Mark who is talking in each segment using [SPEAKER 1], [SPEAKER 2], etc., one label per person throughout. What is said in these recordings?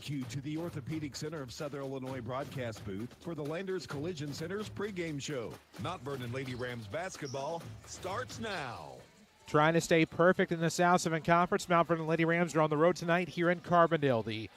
[SPEAKER 1] You to the Orthopedic Center of Southern Illinois broadcast booth for the Landers Collision Center's pregame show. Mount Vernon Lady Rams basketball starts now.
[SPEAKER 2] Trying to stay perfect in the South 7 Conference, Mount Vernon Lady Rams are on the road tonight here in Carbondale. The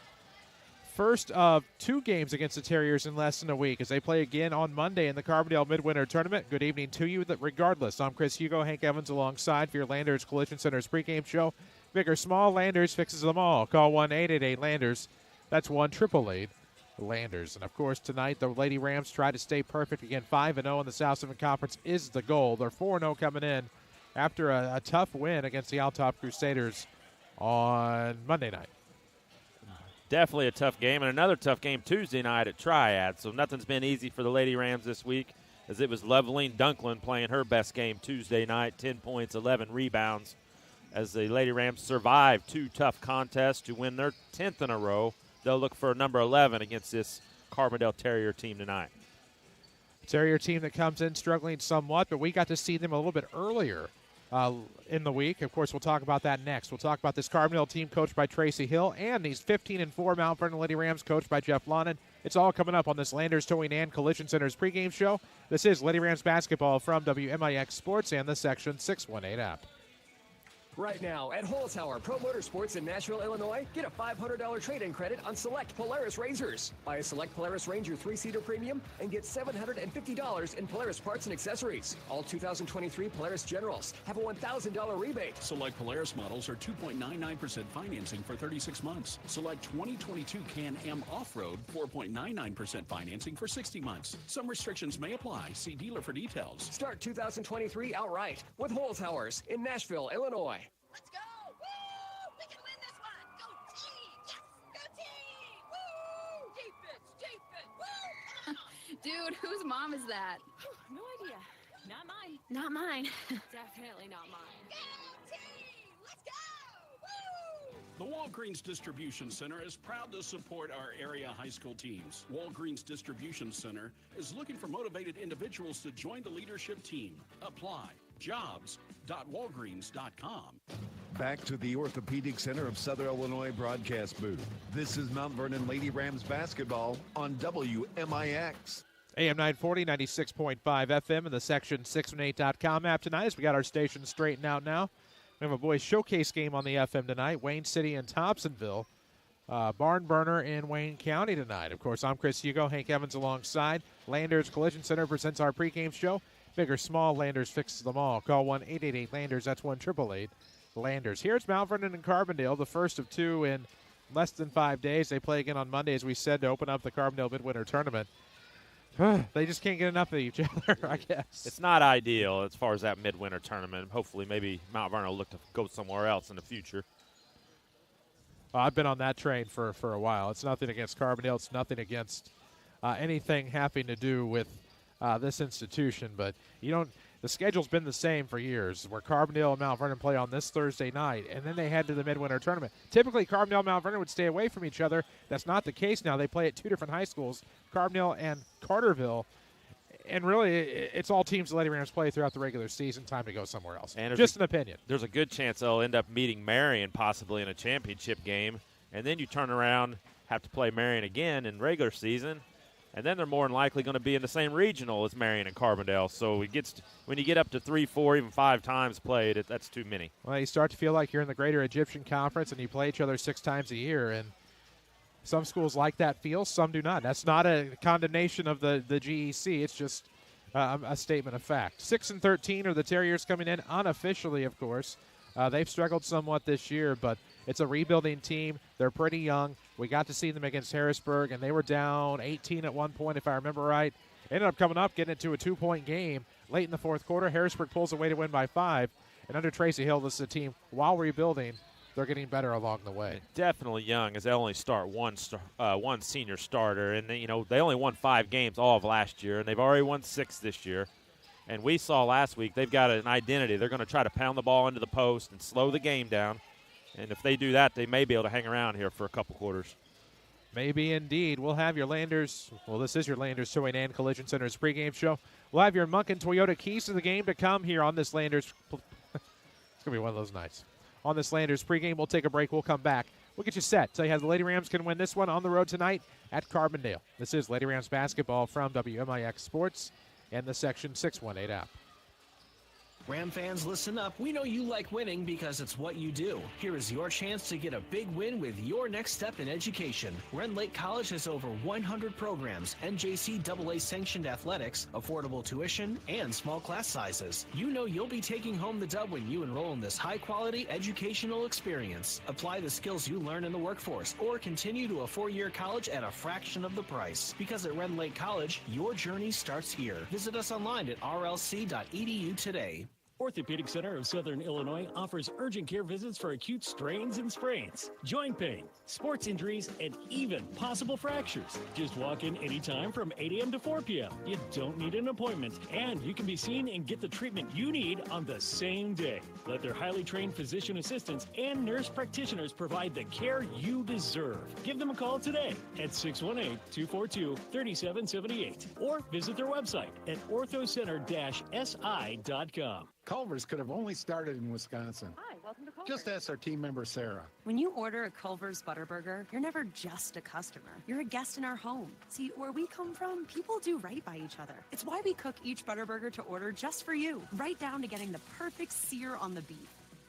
[SPEAKER 2] first of 2 games against the Terriers in less than a week as they play again on Monday in the Carbondale Midwinter Tournament. Good evening to you. Regardless, I'm Chris Hugo, Hank Evans alongside for your Landers Collision Center's pregame show. Big or small, Landers fixes them all. Call 1-888-LANDERS. That's 1-888-LANDERS. And, of course, tonight the Lady Rams try to stay perfect. Again, 5-0 in the South 7 Conference is the goal. They're 4-0 coming in after a tough win against the Altop Crusaders on Monday night.
[SPEAKER 3] Definitely a tough game, and another tough game Tuesday night at Triad. So nothing's been easy for the Lady Rams this week, as it was Leveline Dunklin playing her best game Tuesday night, 10 points, 11 rebounds, as the Lady Rams survived 2 tough contests to win their 10th in a row. They'll look for number 11 against this Carbondale Terrier team tonight.
[SPEAKER 2] Terrier team that comes in struggling somewhat, but we got to see them a little bit earlier in the week. Of course, we'll talk about that next. We'll talk about this Carbondale team coached by Tracy Hill and these 15-4 Mount Vernon Lady Rams coached by Jeff Lonan. It's all coming up on this Landers Towing and Collision Center's pregame show. This is Lady Rams basketball from WMIX Sports and the Section 618 app.
[SPEAKER 4] Right now at Holzhauer Pro Motorsports in Nashville, Illinois, get a $500 trade-in credit on select Polaris Rangers. Buy a select Polaris Ranger 3-seater premium and get $750 in Polaris parts and accessories. All 2023 Polaris Generals have a $1,000 rebate.
[SPEAKER 5] Select Polaris models are 2.99% financing for 36 months. Select 2022 Can-Am Off-Road 4.99% financing for 60 months. Some restrictions may apply. See dealer for details.
[SPEAKER 4] Start 2023 outright with Holzhauer's in Nashville, Illinois.
[SPEAKER 6] Let's go! Woo! We can win this one! Go team! Yes! Go team! Woo! Defense! Defense! Woo!
[SPEAKER 7] Dude, whose mom is that?
[SPEAKER 6] No idea. Not mine.
[SPEAKER 7] Not mine.
[SPEAKER 6] Definitely not mine.
[SPEAKER 4] Go team! Let's go! Woo!
[SPEAKER 5] The Walgreens Distribution Center is proud to support our area high school teams. Walgreens Distribution Center is looking for motivated individuals to join the leadership team. Apply. Jobs.walgreens.com.
[SPEAKER 1] Back to the Orthopedic Center of Southern Illinois broadcast booth. This is Mount Vernon Lady Rams basketball on WMIX.
[SPEAKER 2] AM 940, 96.5 FM, and the Section618.com app tonight as we got our station straightened out now. We have a boys showcase game on the FM tonight, Wayne City and Thompsonville. Barn burner in Wayne County tonight. Of course, I'm Chris Hugo, Hank Evans alongside. Landers Collision Center presents our pregame show. Big or small, Landers fixes them all. Call 1-888-LANDERS. That's 1-888-LANDERS. Here's Mount Vernon and Carbondale, the first of 2 in less than 5 days. They play again on Monday, as we said, to open up the Carbondale Midwinter Tournament. They just can't get enough of each other, I guess.
[SPEAKER 3] It's not ideal as far as that midwinter tournament. Hopefully maybe Mount Vernon will look to go somewhere else in the future.
[SPEAKER 2] I've been on that train for a while. It's nothing against Carbondale. It's nothing against anything having to do with this institution. But the schedule's been the same for years, where Carbondale and Mount Vernon play on this Thursday night, and then they head to the Midwinter Tournament. Typically, Carbondale and Mount Vernon would stay away from each other. That's not the case now. They play at 2 different high schools, Carbondale and Carterville. And really, it's all teams the Lady Rams play throughout the regular season. Time to go somewhere else. And just an opinion.
[SPEAKER 3] There's a good chance they'll end up meeting Marion possibly in a championship game. And then you turn around, have to play Marion again in regular season. And then they're more than likely going to be in the same regional as Marion and Carbondale. So when you get up to 3, 4, even 5 times played, that's too many.
[SPEAKER 2] Well, you start to feel like you're in the Greater Egyptian Conference and you play each other 6 times a year. And some schools like that feel, some do not. That's not a condemnation of the GEC. It's just a statement of fact. 6-13 are the Terriers coming in unofficially, of course. They've struggled somewhat this year, but it's a rebuilding team. They're pretty young. We got to see them against Harrisburg, and they were down 18 at one point, if I remember right. Ended up coming up, getting it to a 2-point game late in the fourth quarter. Harrisburg pulls away to win by 5. And under Tracy Hill, this is a team, while rebuilding, they're getting better along the way.
[SPEAKER 3] Definitely young, as they only start one senior starter. And, they only won 5 games all of last year, and they've already won 6 this year. And we saw last week they've got an identity. They're going to try to pound the ball into the post and slow the game down. And if they do that, they may be able to hang around here for a couple quarters.
[SPEAKER 2] Maybe indeed. We'll have your Landers. Well, this is your Landers Towing and Collision Center's pregame show. We'll have your Munkin Toyota keys to the game to come here on this Landers. It's going to be one of those nights. On this Landers pregame, we'll take a break. We'll come back We'll get you set. Tell you how the Lady Rams can win this one on the road tonight at Carbondale. This is Lady Rams basketball from WMIX Sports and the Section 618 app.
[SPEAKER 7] Ram fans, listen up. We know you like winning because it's what you do. Here is your chance to get a big win with your next step in education. Ren Lake College has over 100 programs, NJCAA sanctioned athletics, affordable tuition, and small class sizes. You know you'll be taking home the dub when you enroll in this high-quality educational experience. Apply the skills you learn in the workforce or continue to a 4-year college at a fraction of the price. Because at Ren Lake College, your journey starts here. Visit us online at rlc.edu today.
[SPEAKER 8] Orthopedic Center of Southern Illinois offers urgent care visits for acute strains and sprains, joint pain, sports injuries, and even possible fractures. Just walk in anytime from 8 a.m. to 4 p.m. You don't need an appointment, and you can be seen and get the treatment you need on the same day. Let their highly trained physician assistants and nurse practitioners provide the care you deserve. Give them a call today at 618-242-3778 or visit their website at orthocenter-si.com.
[SPEAKER 9] Culver's could have only started in Wisconsin.
[SPEAKER 6] Hi, welcome to Culver's.
[SPEAKER 9] Just ask our team member, Sarah.
[SPEAKER 10] When you order a Culver's Butterburger, you're never just a customer. You're a guest in our home. See, where we come from, people do right by each other. It's why we cook each Butterburger to order just for you, right down to getting the perfect sear on the beef.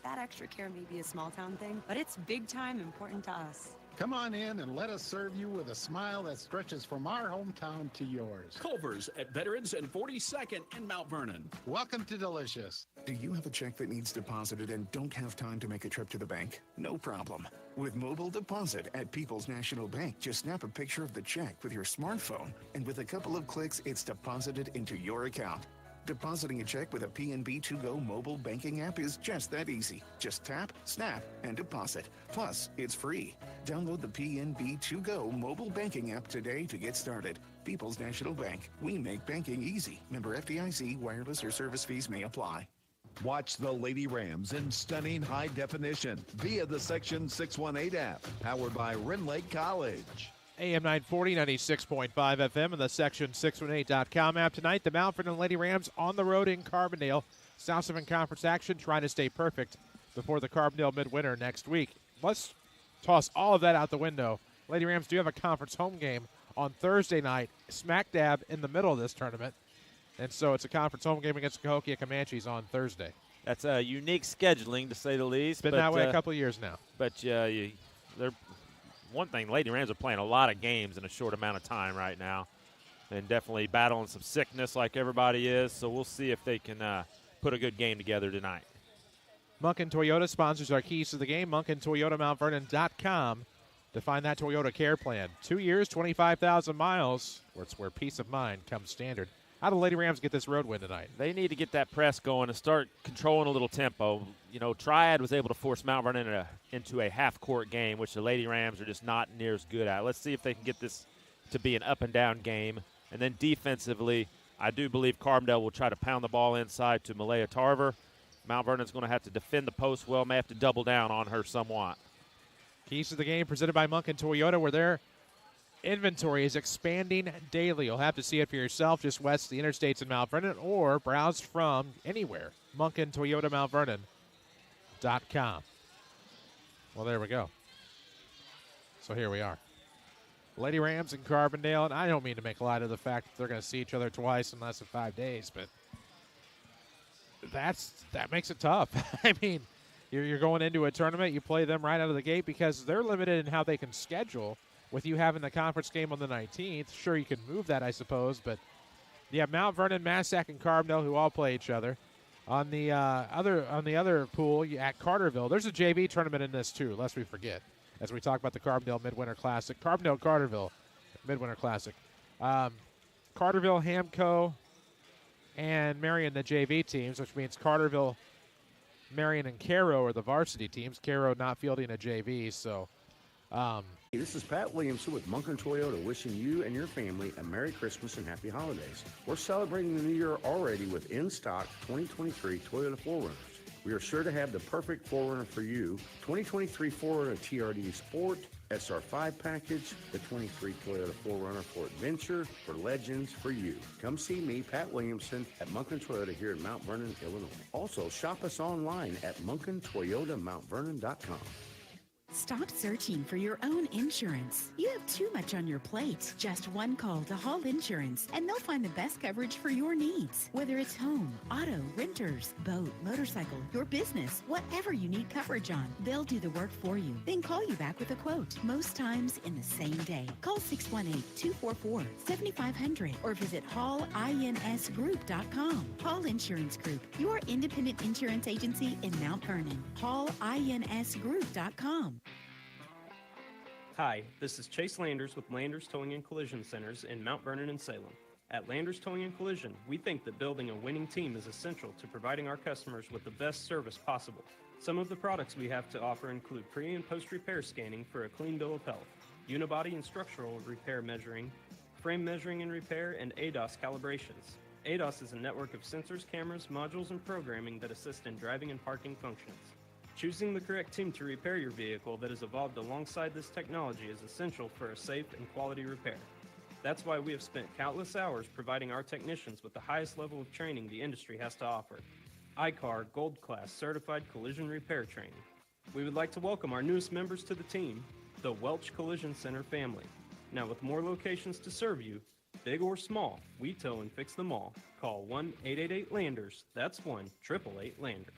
[SPEAKER 10] That extra care may be a small town thing, but it's big time important to us.
[SPEAKER 9] Come on in and let us serve you with a smile that stretches from our hometown to yours.
[SPEAKER 5] Culver's at Veterans and 42nd in Mount Vernon.
[SPEAKER 9] Welcome to Delicious.
[SPEAKER 11] Do you have a check that needs deposited and don't have time to make a trip to the bank? No problem. With mobile deposit at People's National Bank, just snap a picture of the check with your smartphone, and with a couple of clicks, it's deposited into your account. Depositing a check with a PNB 2Go mobile banking app is just that easy. Just tap, snap, and deposit. Plus, it's free. Download the PNB 2Go mobile banking app today to get started. People's National Bank. We make banking easy. Member FDIC. Wireless or service fees may apply.
[SPEAKER 1] Watch the Lady Rams in stunning high definition via the Section 618 app, powered by Ren Lake College.
[SPEAKER 2] AM 940, 96.5 FM, and the Section 618.com app tonight. The Mount Vernon Lady Rams on the road in Carbondale. South 7 Conference action, trying to stay perfect before the Carbondale Midwinter next week. Let's toss all of that out the window. Lady Rams do have a conference home game on Thursday night, smack dab in the middle of this tournament. And so it's a conference home game against the Cahokia Comanches on Thursday.
[SPEAKER 3] That's a unique scheduling, to say the least.
[SPEAKER 2] Been that way a couple of years now.
[SPEAKER 3] But they're one thing, Lady Rams are playing a lot of games in a short amount of time right now, and definitely battling some sickness like everybody is. So we'll see if they can put a good game together tonight.
[SPEAKER 2] Munkin Toyota sponsors our keys to the game. MunkinToyotaMountVernon.com to find that Toyota care plan. 2 years, 25,000 miles. It's where peace of mind comes standard. How do the Lady Rams get this road win tonight?
[SPEAKER 3] They need to get that press going and start controlling a little tempo. You know, Triad was able to force Mount Vernon into a half-court game, which the Lady Rams are just not near as good at. Let's see if they can get this to be an up-and-down game. And then defensively, I do believe Carbondale will try to pound the ball inside to Malaya Tarver. Mount Vernon's going to have to defend the post well, may have to double down on her somewhat.
[SPEAKER 2] Keys to the game presented by Munkin Toyota, where their inventory is expanding daily. You'll have to see it for yourself just west of the interstates in Mount Vernon or browse from anywhere. MunkinToyotaMountVernon.com. Well, there we go. So here we are. Lady Rams and Carbondale, and I don't mean to make light of the fact that they're going to see each other twice in less than 5 days, but that makes it tough. I mean, you're going into a tournament, you play them right out of the gate because they're limited in how they can schedule. With you having the conference game on the 19th, sure, you can move that, I suppose. But you have Mount Vernon, Massac, and Carbondale who all play each other. On the other pool at Carterville, there's a JV tournament in this too, lest we forget, as we talk about the Carbondale Midwinter Classic. Carbondale-Carterville Midwinter Classic. Carterville, Hamco, and Marion, the JV teams, which means Carterville, Marion, and Cairo are the varsity teams. Cairo not fielding a JV, so...
[SPEAKER 12] Hey, this is Pat Williamson with Munkin Toyota wishing you and your family a Merry Christmas and Happy Holidays. We're celebrating the new year already with in-stock 2023 Toyota 4Runners. We are sure to have the perfect 4Runner for you. 2023 4Runner TRD Sport, SR5 package, the 23 Toyota 4Runner for Adventure, for Legends, for you. Come see me, Pat Williamson, at Munkin Toyota here in Mount Vernon, Illinois. Also, shop us online at MunkinToyotaMountVernon.com.
[SPEAKER 13] Stop searching for your own insurance. You have too much on your plate. Just one call to Hall Insurance, and they'll find the best coverage for your needs. Whether it's home, auto, renters, boat, motorcycle, your business, whatever you need coverage on, they'll do the work for you. Then call you back with a quote, most times in the same day. Call 618-244-7500 or visit hallinsgroup.com. Hall Insurance Group, your independent insurance agency in Mount Vernon. hallinsgroup.com.
[SPEAKER 14] Hi, this is Chase Landers with Landers Towing and Collision Centers in Mount Vernon and Salem. At Landers Towing and Collision, we think that building a winning team is essential to providing our customers with the best service possible. Some of the products we have to offer include pre- and post-repair scanning for a clean bill of health, unibody and structural repair measuring, frame measuring and repair, and ADAS calibrations. ADAS is a network of sensors, cameras, modules, and programming that assist in driving and parking functions. Choosing the correct team to repair your vehicle that has evolved alongside this technology is essential for a safe and quality repair. That's why we have spent countless hours providing our technicians with the highest level of training the industry has to offer. ICAR Gold Class Certified Collision Repair Training. We would like to welcome our newest members to the team, the Welch Collision Center family. Now with more locations to serve you, big or small, we tow and fix them all. Call 1-888-LANDERS. That's 1-888-LANDERS.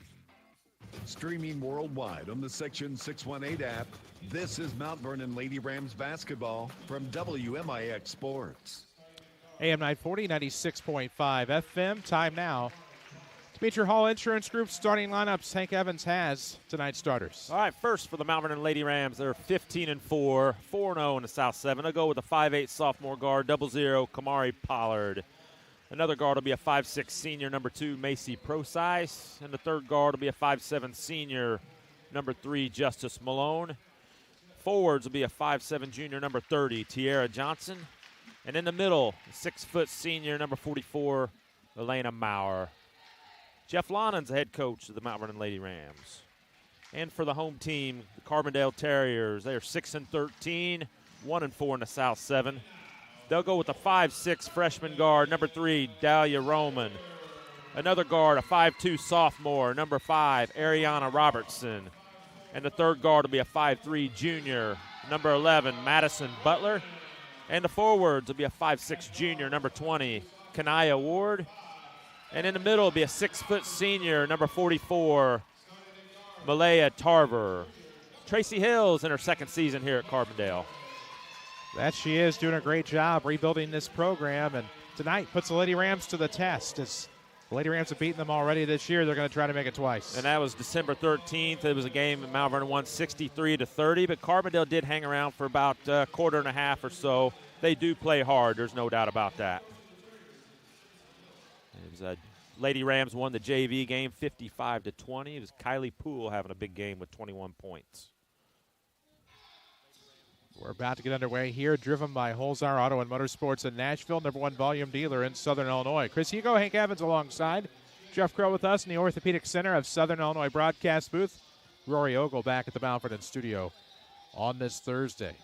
[SPEAKER 1] Streaming worldwide on the Section 618 app, this is Mount Vernon Lady Rams basketball from WMIX Sports.
[SPEAKER 2] AM 940, 96.5 FM. Time now to meet your Hall Insurance Group starting lineups. Hank Evans has tonight's starters.
[SPEAKER 3] All right, first for the Mount Vernon Lady Rams, they're 15-4, 4-0 in the South 7. They'll go with a 5'8 sophomore guard, 00 Kamari Pollard. Another guard will be a 5'6 senior, number 2, Macy Prosize. And the third guard will be a 5'7 senior, number 3, Justice Malone. Forwards will be a 5'7 junior, number 30, Tiara Johnson. And in the middle, 6 foot senior, number 44, Elena Maurer. Jeff Lonon's the head coach of the Mount Vernon Lady Rams. And for the home team, the Carbondale Terriers, they are 6-13, 1-4 in the South 7. They'll go with a 5'6 freshman guard, number 3, Dahlia Roman. Another guard, a 5'2 sophomore, number 5, Ariana Robertson. And the third guard will be a 5'3 junior, number 11, Madison Butler. And the forwards will be a 5'6 junior, number 20, Kanaya Ward. And in the middle will be a 6 foot senior, number 44, Malaya Tarver. Tracy Hill's in her second season here at Carbondale.
[SPEAKER 2] That she is, doing a great job rebuilding this program, and tonight puts the Lady Rams to the test. As the Lady Rams have beaten them already this year, they're going to try to make it twice.
[SPEAKER 3] And that was December 13th. It was a game that Mount Vernon won 63-30, but Carbondale did hang around for about a quarter and a half or so. They do play hard. There's no doubt about that. It was Lady Rams won the JV game 55-20. It was Kylie Poole having a big game with 21 points.
[SPEAKER 2] We're about to get underway here, driven by Holzhauer Auto and Motorsports in Nashville, #1 volume dealer in Southern Illinois. Chris Hugo, Hank Evans alongside. Jeff Crow with us in the Orthopedic Center of Southern Illinois broadcast booth. Rory Ogle back at the Mount Vernon studio on this Thursday.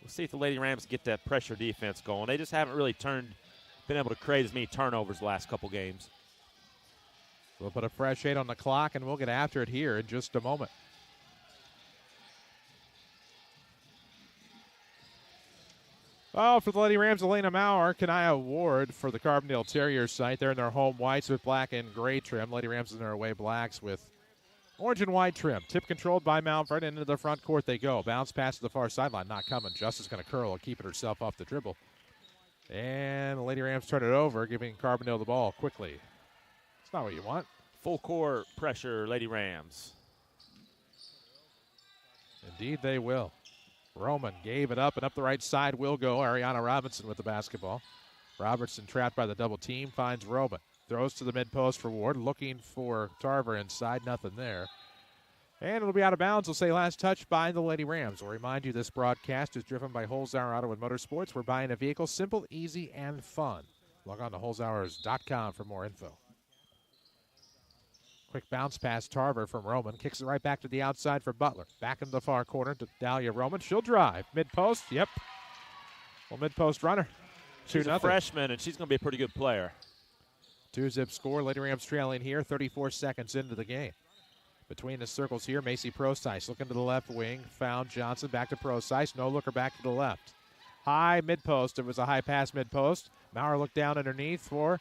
[SPEAKER 3] We'll see if the Lady Rams get that pressure defense going. They just haven't really been able to create as many turnovers the last couple games.
[SPEAKER 2] We'll put a fresh 8 on the clock, and we'll get after it here in just a moment. Oh, for the Lady Rams, Elena Maurer, Kanaya Ward for the Carbondale Terriers site. They're in their home whites with black and gray trim. Lady Rams in their away blacks with orange and white trim. Tip controlled by Mount Vernon. Into the front court they go. Bounce pass to the far sideline. Not coming. Justice going to curl and keep it herself off the dribble. And the Lady Rams turn it over, giving Carbondale the ball quickly. It's not what you want.
[SPEAKER 3] Full court pressure, Lady Rams.
[SPEAKER 2] Indeed they will. Roman gave it up, and up the right side will go Ariana Robinson with the basketball. Robertson trapped by the double team, finds Roman. Throws to the mid-post for Ward, looking for Tarver inside, nothing there. And it'll be out of bounds. We'll say last touch by the Lady Rams. We'll remind you this broadcast is driven by Holzhauer Auto and Motorsports. We're buying a vehicle simple, easy, and fun. Log on to holzhauers.com for more info. Quick bounce pass, Tarver from Roman. Kicks it right back to the outside for Butler. Back into the far corner to Dahlia Roman. She'll drive. Mid-post, yep. Well, mid-post runner.
[SPEAKER 3] She's a freshman, and she's going to be a pretty good player.
[SPEAKER 2] 2-zip score. Lady Rams trailing here, 34 seconds into the game. Between the circles here, Macy Prostice looking to the left wing. Found Johnson, back to Prostice. No looker back to the left. High mid-post. It was a high pass mid-post. Maurer looked down underneath for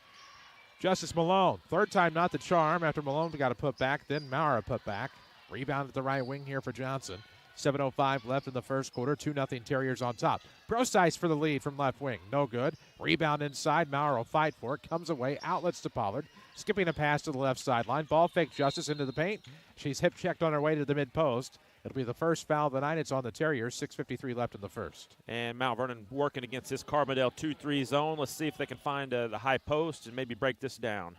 [SPEAKER 2] Justice Malone. Third time not the charm after Malone got a put back. Then Maurer put back. Rebound at the right wing here for Johnson. 7:05 left in the first quarter. 2-0 Terriers on top. Prostice for the lead from left wing. No good. Rebound inside. Maurer will fight for it. Comes away. Outlets to Pollard. Skipping a pass to the left sideline. Ball fake Justice into the paint. She's hip checked on her way to the mid post. It'll be the first foul of the night. It's on the Terriers. 6:53 left in the first.
[SPEAKER 3] And Mount Vernon working against this Carbondale 2-3 zone. Let's see if they can find the high post and maybe break this down.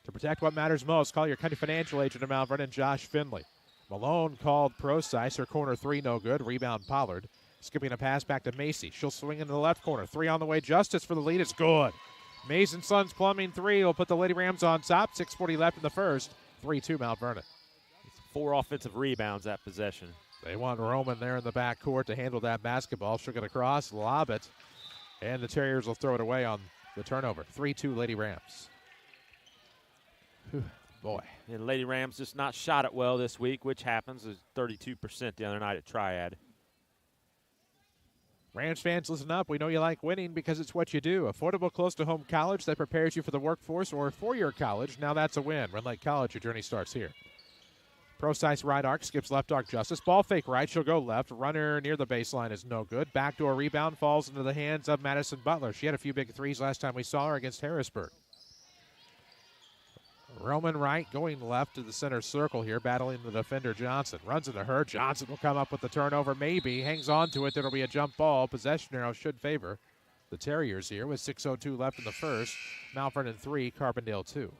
[SPEAKER 2] To protect what matters most, call your County Financial agent of Mount Vernon, Josh Finley. Malone called Prostice. Her corner three, no good. Rebound Pollard. Skipping a pass back to Macy. She'll swing into the left corner. Three on the way. Justice for the lead. It's good. Mason Sons Plumbing three will put the Lady Rams on top. 6:40 left in the first. 3-2 Mount Vernon.
[SPEAKER 3] 4 offensive rebounds that possession.
[SPEAKER 2] They want Roman there in the backcourt to handle that basketball. She'll get across, lob it, and the Terriers will throw it away on the turnover. 3-2 Lady Rams. Whew, boy.
[SPEAKER 3] And Lady Rams just not shot it well this week, which happens. Is 32% the other night at Triad.
[SPEAKER 2] Rams fans, listen up. We know you like winning because it's what you do. Affordable, close-to-home college that prepares you for the workforce or four-year college. Now that's a win. Run Lake College, your journey starts here. Prostice right arc, skips left arc Justice. Ball fake right, she'll go left. Runner near the baseline is no good. Backdoor rebound falls into the hands of Madison Butler. She had a few big threes last time we saw her against Harrisburg. Roman Wright going left to the center circle here, battling the defender Johnson. Runs into her. Johnson will come up with the turnover, maybe. Hangs on to it. There'll be a jump ball. Possession arrow should favor the Terriers here with 6:02 left in the first. Mount Vernon 3, Carbondale 2.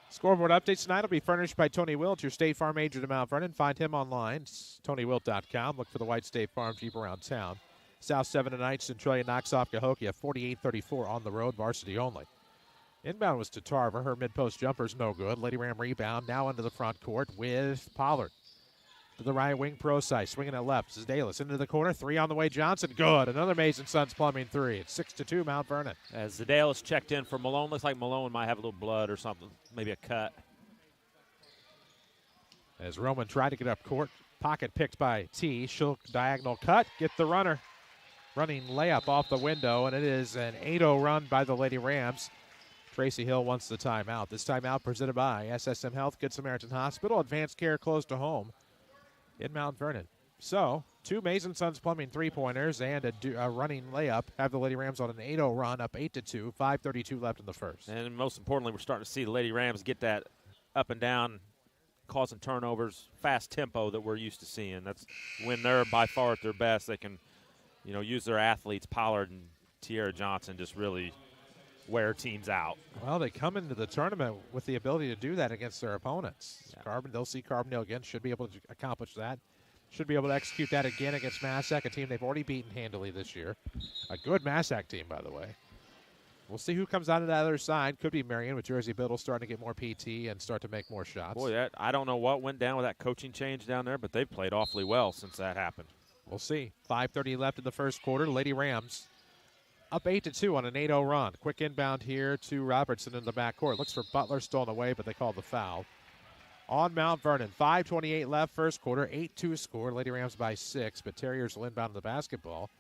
[SPEAKER 2] Scoreboard updates tonight will be furnished by Tony Wilt, your State Farm agent of Mount Vernon. Find him online, TonyWilt.com. Look for the white State Farm Jeep around town. South 7 tonight, Centralia knocks off Cahokia, 48-34 on the road, varsity only. Inbound was to Tarver. Her mid-post jumper's no good. Lady Ram rebound now into the front court with Pollard. To the right wing, Prostice, swinging it left. Zdalis into the corner, three on the way, Johnson, good. Another Mason Sons Plumbing three. It's 6-2 Mount Vernon.
[SPEAKER 3] As Zdalis checked in for Malone, looks like Malone might have a little blood or something, maybe a cut.
[SPEAKER 2] As Roman tried to get up court, pocket picked by T. She'll diagonal cut, get the runner. Running layup off the window, and it is an 8-0 run by the Lady Rams. Tracy Hill wants the timeout. This timeout presented by SSM Health, Good Samaritan Hospital, advanced care close to home in Mount Vernon. So, two Mason Sons Plumbing three-pointers and a running layup have the Lady Rams on an 8-0 run, up 8-2, 5:32 left in the first.
[SPEAKER 3] And most importantly, we're starting to see the Lady Rams get that up and down, causing turnovers, fast tempo that we're used to seeing. That's when they're by far at their best. They can, use their athletes, Pollard and Tierra Johnson, just really wear teams out.
[SPEAKER 2] Well, they come into the tournament with the ability to do that against their opponents. Yeah. They'll see Carbondale again, should be able to accomplish that. Should be able to execute that again against Massac, a team they've already beaten handily this year. A good Massac team, by the way. We'll see who comes out of the other side. Could be Marion with Jersey Biddle starting to get more PT and start to make more shots.
[SPEAKER 3] Boy, I don't know what went down with that coaching change down there, but they've played awfully well since that happened.
[SPEAKER 2] We'll see. 5:30 left in the first quarter. Lady Rams up 8-2 on an 8-0 run. Quick inbound here to Robertson in the backcourt. Looks for Butler, stolen away, but they called the foul. On Mount Vernon, 5:28 left first quarter, 8-2 score. Lady Rams by 6, but Terriers will inbound the basketball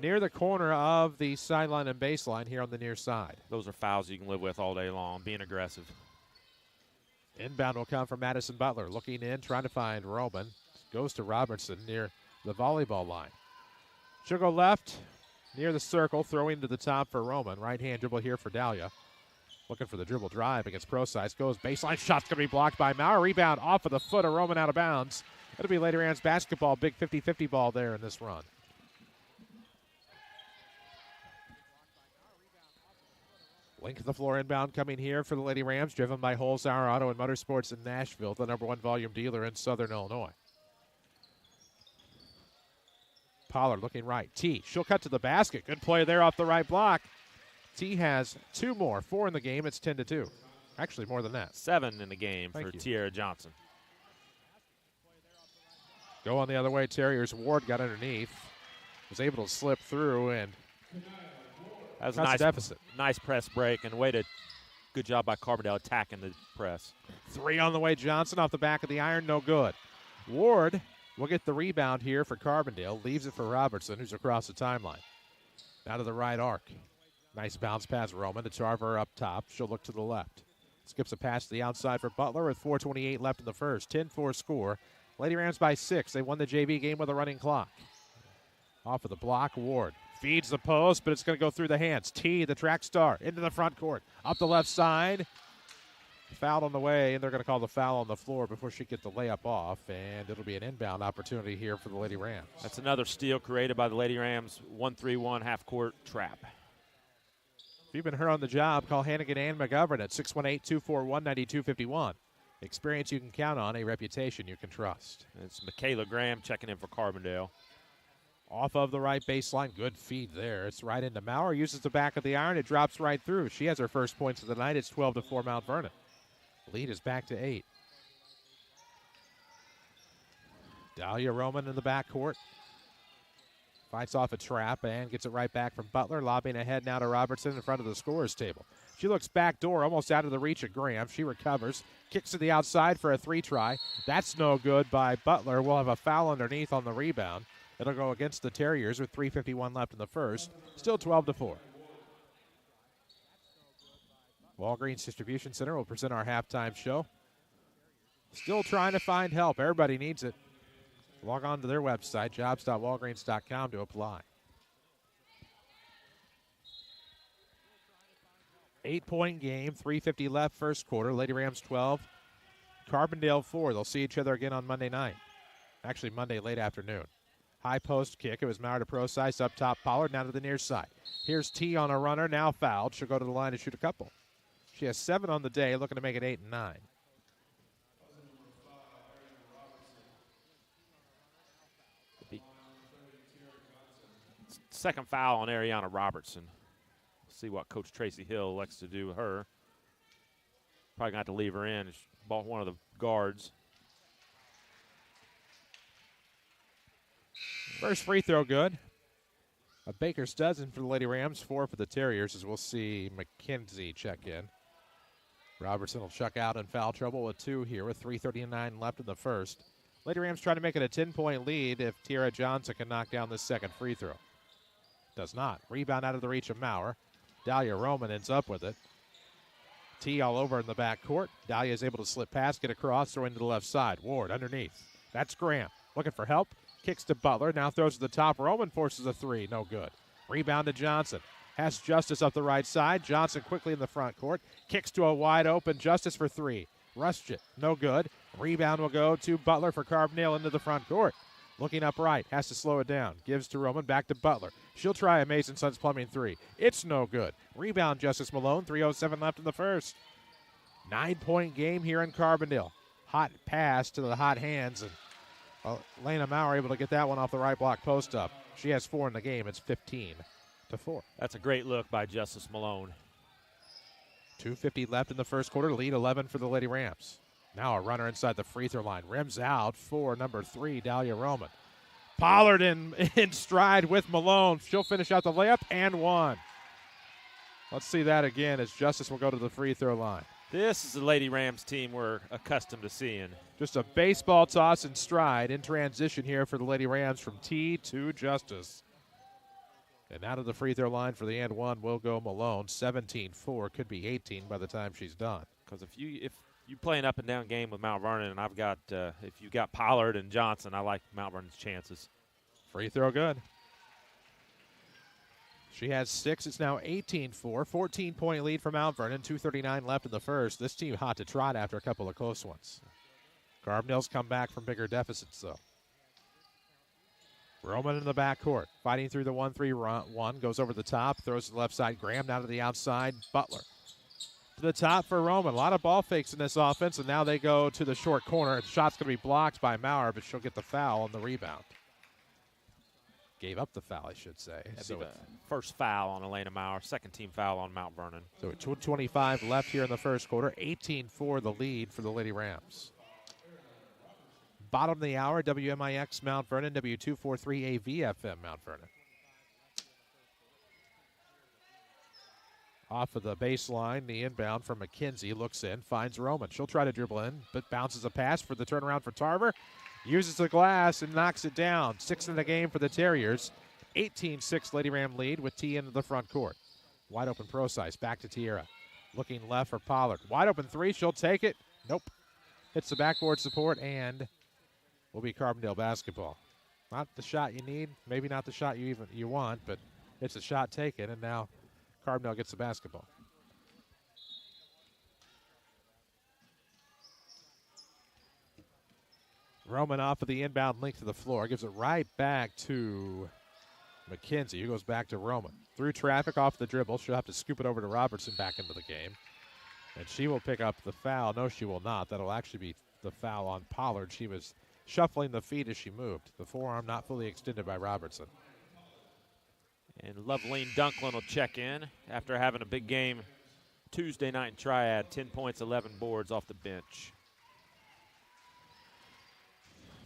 [SPEAKER 2] near the corner of the sideline and baseline here on the near side.
[SPEAKER 3] Those are fouls you can live with all day long, being aggressive.
[SPEAKER 2] Inbound will come from Madison Butler. Looking in, trying to find Roman. Goes to Robertson near the volleyball line. She'll go left near the circle, throwing to the top for Roman. Right-hand dribble here for Dahlia. Looking for the dribble drive against Prostice. Goes baseline. Shot's going to be blocked by Maurer. Rebound off of the foot of Roman out of bounds. It'll be Lady Rams basketball. Big 50-50 ball there in this run. Link of the floor inbound coming here for the Lady Rams, driven by Holzhauer Auto and Motorsports in Nashville, the #1 volume dealer in Southern Illinois. Pollard looking right. T. She'll cut to the basket. Good play there off the right block. T has 2 more, 4 in the game. It's 10-2. Actually, more than that.
[SPEAKER 3] 7 in the game for Tierra Johnson.
[SPEAKER 2] Go on the other way. Terriers. Ward got underneath. was able to slip through and
[SPEAKER 3] that was
[SPEAKER 2] cuts the deficit.
[SPEAKER 3] Nice press break and good job by Carbondale attacking the press.
[SPEAKER 2] 3 on the way. Johnson off the back of the iron, no good. Ward will get the rebound here for Carbondale. Leaves it for Robertson, who's across the timeline. Out of the right arc. Nice bounce pass, Roman to Tarver up top. She'll look to the left. Skips a pass to the outside for Butler with 4:28 left in the first. 10-4 score. Lady Rams by 6. They won the JV game with a running clock. Off of the block, Ward feeds the post, but it's going to go through the hands. T, the track star, into the front court. Up the left side. Foul on the way, and they're going to call the foul on the floor before she gets the layup off, and it'll be an inbound opportunity here for the Lady Rams.
[SPEAKER 3] That's another steal created by the Lady Rams. 1-3-1 half-court trap.
[SPEAKER 2] If you've been her on the job, call Hannigan and McGovern at 618-241-9251. Experience you can count on, a reputation you can trust.
[SPEAKER 3] It's Michaela Graham checking in for Carbondale.
[SPEAKER 2] Off of the right baseline, good feed there. It's right into Maurer, uses the back of the iron, it drops right through. She has her first points of the night. It's 12-4 Mount Vernon. Lead is back to 8. Dahlia Roman in the backcourt. Fights off a trap and gets it right back from Butler. Lobbing ahead now to Robertson in front of the scorer's table. She looks back door, almost out of the reach of Graham. She recovers, kicks to the outside for a 3 try. That's no good by Butler. We'll have a foul underneath on the rebound. It'll go against the Terriers with 3:51 left in the first. Still 12-4. Walgreens Distribution Center will present our halftime show. Still trying to find help. Everybody needs it. Log on to their website, jobs.walgreens.com, to apply. 8-point game, 3:50 left first quarter. Lady Rams 12, Carbondale 4. They'll see each other again on Monday night. Actually, Monday late afternoon. High post kick. It was Maurer to Procise up top. Pollard now to the near side. Here's T on a runner, now fouled. She'll go to the line and shoot a couple. She has 7 on the day, looking to make it 8 and 9.
[SPEAKER 3] Second foul on Ariana Robertson. See what Coach Tracy Hill elects to do with her. Probably going to have to leave her in. She bought one of the guards.
[SPEAKER 2] First free throw good. A Baker's dozen for the Lady Rams, 4 for the Terriers, as we'll see McKenzie check in. Robertson will check out in foul trouble with 2 here with 3:39 left in the first. Lady Rams trying to make it a 10-point lead if Tiara Johnson can knock down this second free throw. Does not. Rebound out of the reach of Maurer. Dahlia Roman ends up with it. T all over in the backcourt. Dahlia is able to slip past, get across, throw into the left side. Ward underneath. That's Graham. Looking for help. Kicks to Butler. Now throws to the top. Roman forces a 3. No good. Rebound to Johnson. Has Justice up the right side. Johnson quickly in the front court. Kicks to a wide open Justice for 3. Rushed it. No good. Rebound will go to Butler for Carbondale into the front court. Looking upright. Has to slow it down. Gives to Roman. Back to Butler. She'll try a Mason Sons Plumbing 3. It's no good. Rebound Justice Malone. 3:07 left in the first. 9-point game here in Carbondale. Hot pass to the hot hands. And Lena Maurer able to get that one off the right block post up. She has 4 in the game. It's 15-4.
[SPEAKER 3] That's a great look by Justice Malone.
[SPEAKER 2] 2:50 left in the first quarter. Lead 11 for the Lady Rams. Now a runner inside the free throw line. Rims out for number 3, Dahlia Roman. Pollard in stride with Malone. She'll finish out the layup and 1. Let's see that again as Justice will go to the free throw line.
[SPEAKER 3] This is the Lady Rams team we're accustomed to seeing.
[SPEAKER 2] Just a baseball toss in stride in transition here for the Lady Rams from T to Justice. And out of the free throw line for the and 1 will go Malone. 17-4, could be 18 by the time she's done.
[SPEAKER 3] Because if you play an up and down game with Mount Vernon, and I've got if you got Pollard and Johnson, I like Mount Vernon's chances.
[SPEAKER 2] Free throw good. She has 6. It's now 18-4. 14-point lead for Mount Vernon. 2:39 left in the first. This team hot to trot after a couple of close ones. Carbondale's come back from bigger deficits, though. Roman in the backcourt, fighting through the 1-3-1, goes over the top, throws to the left side. Graham down to the outside. Butler to the top for Roman. A lot of ball fakes in this offense, and now they go to the short corner. The shot's going to be blocked by Maurer, but she'll get the foul on the rebound. Gave up the foul, I should say.
[SPEAKER 3] So the first foul on Elena Maurer, second team foul on Mount Vernon.
[SPEAKER 2] So 2:25 left here in the first quarter. 18-4 the lead for the Lady Rams. Bottom of the hour, WMIX Mount Vernon, W243 AVFM Mount Vernon. Off of the baseline, the inbound from McKenzie, looks in, finds Roman. She'll try to dribble in, but bounces a pass for the turnaround for Tarver. Uses the glass and knocks it down. 6 in the game for the Terriers. 18-6 Lady Ram lead with T into the front court. Wide open Pro-Size, back to Tierra. Looking left for Pollard. Wide open three, she'll take it. Nope. Hits the backboard support and will be Carbondale basketball. Not the shot you need, maybe not the shot you want, but it's a shot taken, and now Carbondale gets the basketball. Roman off of the inbound link to the floor. Gives it right back to McKenzie, who goes back to Roman. Through traffic off the dribble. She'll have to scoop it over to Robertson back into the game. And she will pick up the foul. No, she will not. That'll actually be the foul on Pollard. She was shuffling the feet as she moved. The forearm not fully extended by Robertson.
[SPEAKER 3] And Loveline Dunklin will check in after having a big game Tuesday night in Triad. 10 points, 11 boards off the bench.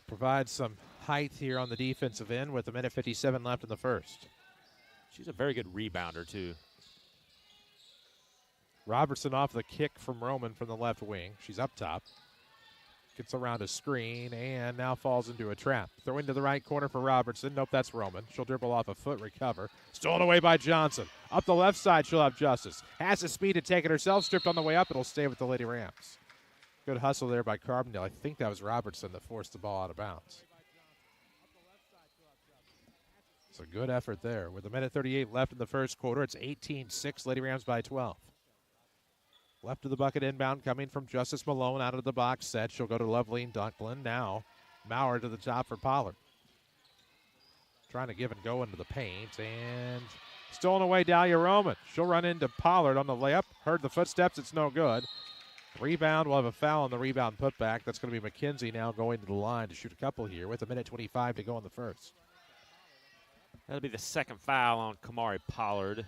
[SPEAKER 2] Provides some height here on the defensive end with a minute 57 left in the first.
[SPEAKER 3] She's a very good rebounder, too.
[SPEAKER 2] Robertson off the kick from Roman from the left wing. She's up top. Gets around a screen and now falls into a trap. Throw into the right corner for Robertson. Nope, that's Roman. She'll dribble off a foot, recover. Stolen away by Johnson. Up the left side, she'll have Justice. Has the speed to take it herself. Stripped on the way up. It'll stay with the Lady Rams. Good hustle there by Carbondale. I think that was Robertson that forced the ball out of bounds. It's a good effort there. With a minute 38 left in the first quarter, it's 18-6, Lady Rams by 12. Left of the bucket inbound coming from Justice Malone out of the box set. She'll go to Loveline Dunklin. Now Maurer to the top for Pollard. Trying to give and go into the paint. And stolen away Dahlia Roman. She'll run into Pollard on the layup. Heard the footsteps. It's no good. Rebound. We'll have a foul on the rebound putback. That's going to be McKenzie now going to the line to shoot a couple here with a minute 25 to go in the first.
[SPEAKER 3] That'll be the second foul on Kamari Pollard.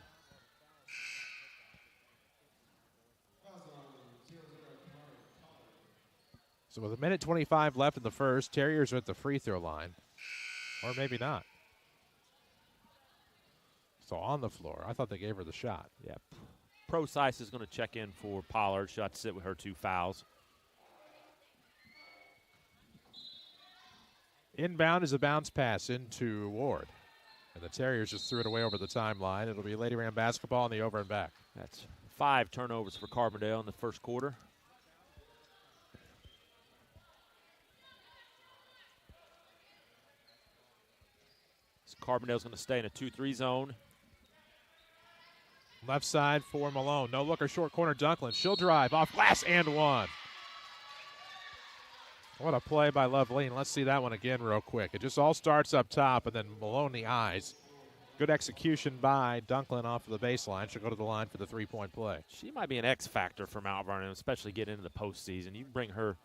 [SPEAKER 2] So with a minute 25 left in the first, Terriers are at the free throw line. Or maybe not. So on the floor. I thought they gave her the shot.
[SPEAKER 3] Yep. Pro-Size is going to check in for Pollard. She'll have to sit with her 2 fouls.
[SPEAKER 2] Inbound is a bounce pass into Ward. And the Terriers just threw it away over the timeline. It'll be Lady Ram basketball on the over and back.
[SPEAKER 3] That's 5 turnovers for Carbondale in the first quarter. Carbondale's going to stay in a 2-3 zone.
[SPEAKER 2] Left side for Malone. No looker, short corner, Dunklin. She'll drive off glass and one. What a play by Loveline. Let's see that one again real quick. It just all starts up top, and then Malone the eyes. Good execution by Dunklin off of the baseline. She'll go to the line for the three-point play.
[SPEAKER 3] She might be an X factor for Mount Vernon, especially getting into the postseason. You bring her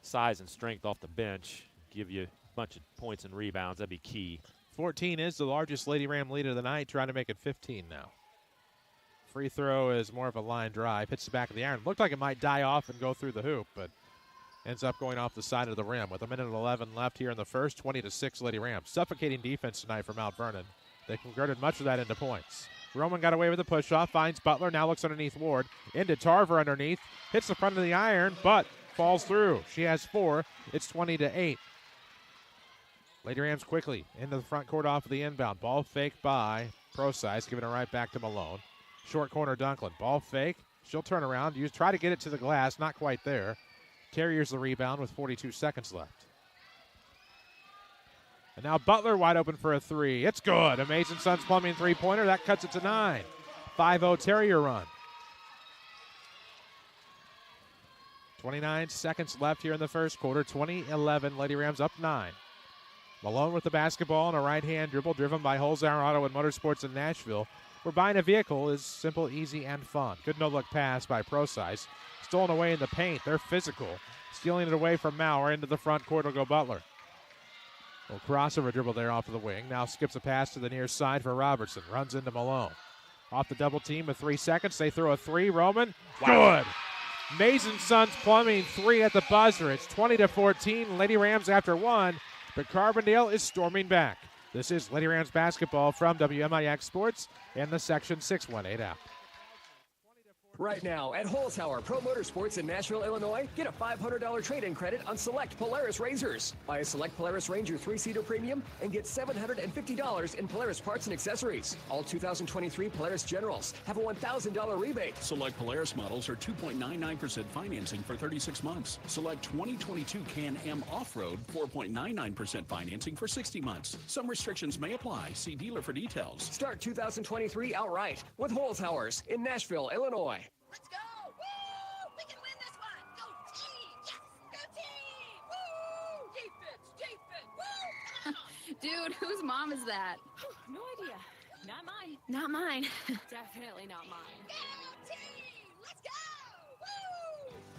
[SPEAKER 3] size and strength off the bench, give you a bunch of points and rebounds. That'd be key.
[SPEAKER 2] 14 is the largest Lady Ram lead of the night, trying to make it 15 now. Free throw is more of a line drive. Hits the back of the iron. Looked like it might die off and go through the hoop, but ends up going off the side of the rim. With a minute 11 left here in the first, 20-6 Lady Rams. Suffocating defense tonight for Mount Vernon. They converted much of that into points. Roman got away with a push-off, finds Butler, now looks underneath Ward. Into Tarver underneath, hits the front of the iron, but falls through. She has 4. It's 20-8. Lady Rams quickly into the front court off of the inbound. Ball fake by Pro-Size, giving it right back to Malone. Short corner Dunklin. Ball fake. She'll turn around. Try to get it to the glass. Not quite there. Terriers the rebound with 42 seconds left. And now Butler wide open for a 3. It's good. Amazing Sons Plumbing three-pointer. That cuts it to 9. 5-0 Terrier run. 29 seconds left here in the first quarter. 20-11. Lady Rams up 9. Malone with the basketball and a right-hand dribble driven by Holzhauer Auto and Motorsports in Nashville. Where buying a vehicle is simple, easy, and fun. Good no-look pass by Pro-Size. Stolen away in the paint. They're physical. Stealing it away from Maurer into the front court will go Butler. Well, crossover dribble there off of the wing. Now skips a pass to the near side for Robertson. Runs into Malone. Off the double team with 3 seconds. They throw a 3. Roman. Good. Mason Sons Plumbing 3 at the buzzer. It's 20-14. Lady Rams after 1, but Carbondale is storming back. This is Lady Rams basketball from WMIX Sports and the Section 618 app.
[SPEAKER 4] Right now at Holzhauer Pro Motorsports in Nashville, Illinois, get a $500 trade-in credit on select Polaris Razors. Buy a select Polaris Ranger 3-seater premium and get $750 in Polaris parts and accessories. All 2023 Polaris Generals have a $1,000 rebate.
[SPEAKER 5] Select Polaris models are 2.99% financing for 36 months. Select 2022 Can-Am Off-Road 4.99% financing for 60 months. Some restrictions may apply. See dealer for details.
[SPEAKER 4] Start 2023 outright with Holzhauer's in Nashville, Illinois.
[SPEAKER 6] Let's go! Woo! We can win this one! Go team! Yes! Go team! Woo! Defense! Defense! Woo!
[SPEAKER 15] Dude, whose mom is that?
[SPEAKER 6] No idea. Not mine.
[SPEAKER 15] Not mine.
[SPEAKER 6] Definitely not mine. Go team! Let's go!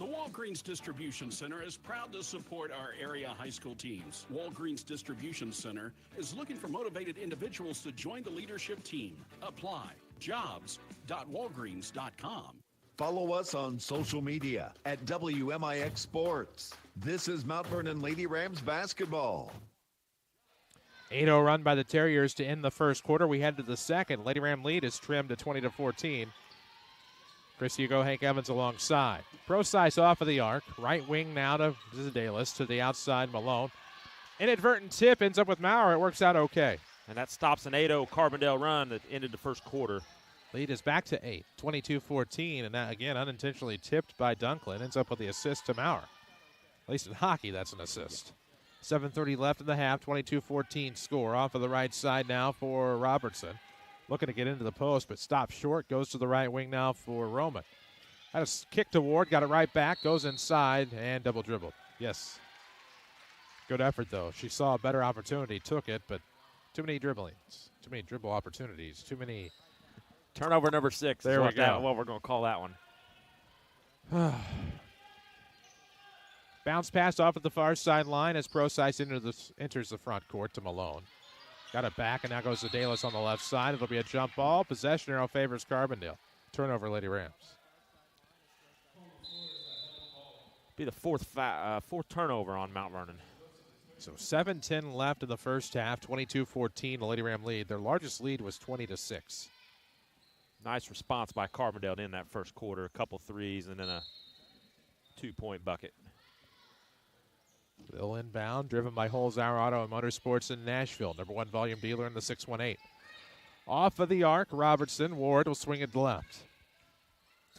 [SPEAKER 6] Woo!
[SPEAKER 5] The Walgreens Distribution Center is proud to support our area high school teams. Walgreens Distribution Center is looking for motivated individuals to join the leadership team. Apply. Jobs.walgreens.com.
[SPEAKER 1] Follow us on social media at WMIX Sports. This is Mount Vernon Lady Rams basketball.
[SPEAKER 2] 8-0 run by the Terriers to end the first quarter. We head to the second. Lady Ram lead is trimmed to 20-14. Chris Hugo, Hank Evans alongside. Procise off of the arc. Right wing now to Zadalis to the outside, Malone. Inadvertent tip ends up with Maurer. It works out okay.
[SPEAKER 3] And that stops an 8-0 Carbondale run that ended the first quarter.
[SPEAKER 2] Lead is back to 8, 22-14, and that, again, unintentionally tipped by Dunklin. Ends up with the assist to Maurer. At least in hockey, that's an assist. 7:30 left in the half, 22-14 score. Off of the right side now for Robertson. Looking to get into the post, but stops short. Goes to the right wing now for Roman. Had a kick to Ward, got it right back, goes inside, and double dribbled. Yes. Good effort, though. She saw a better opportunity, took it, but too many dribblings, too many dribble opportunities, too many.
[SPEAKER 3] Turnover number 6.
[SPEAKER 2] There we go.
[SPEAKER 3] What we're going to call that one.
[SPEAKER 2] Bounce pass off at the far sideline as Procise enters the front court to Malone. Got it back, and now goes to Dalis on the left side. It'll be a jump ball. Possession arrow favors Carbondale. Turnover, Lady Rams.
[SPEAKER 3] Be the fourth turnover on Mount Vernon.
[SPEAKER 2] So 7:10 left in the first half. 22-14, the Lady Ram lead. Their largest lead was 20-6.
[SPEAKER 3] Nice response by Carbondale in that first quarter. A couple threes and then a 2-point bucket.
[SPEAKER 2] Bill inbound, driven by Holzhauer Auto and Motorsports in Nashville. Number 1 volume dealer in the 618. Off of the arc, Robertson. Ward will swing it left.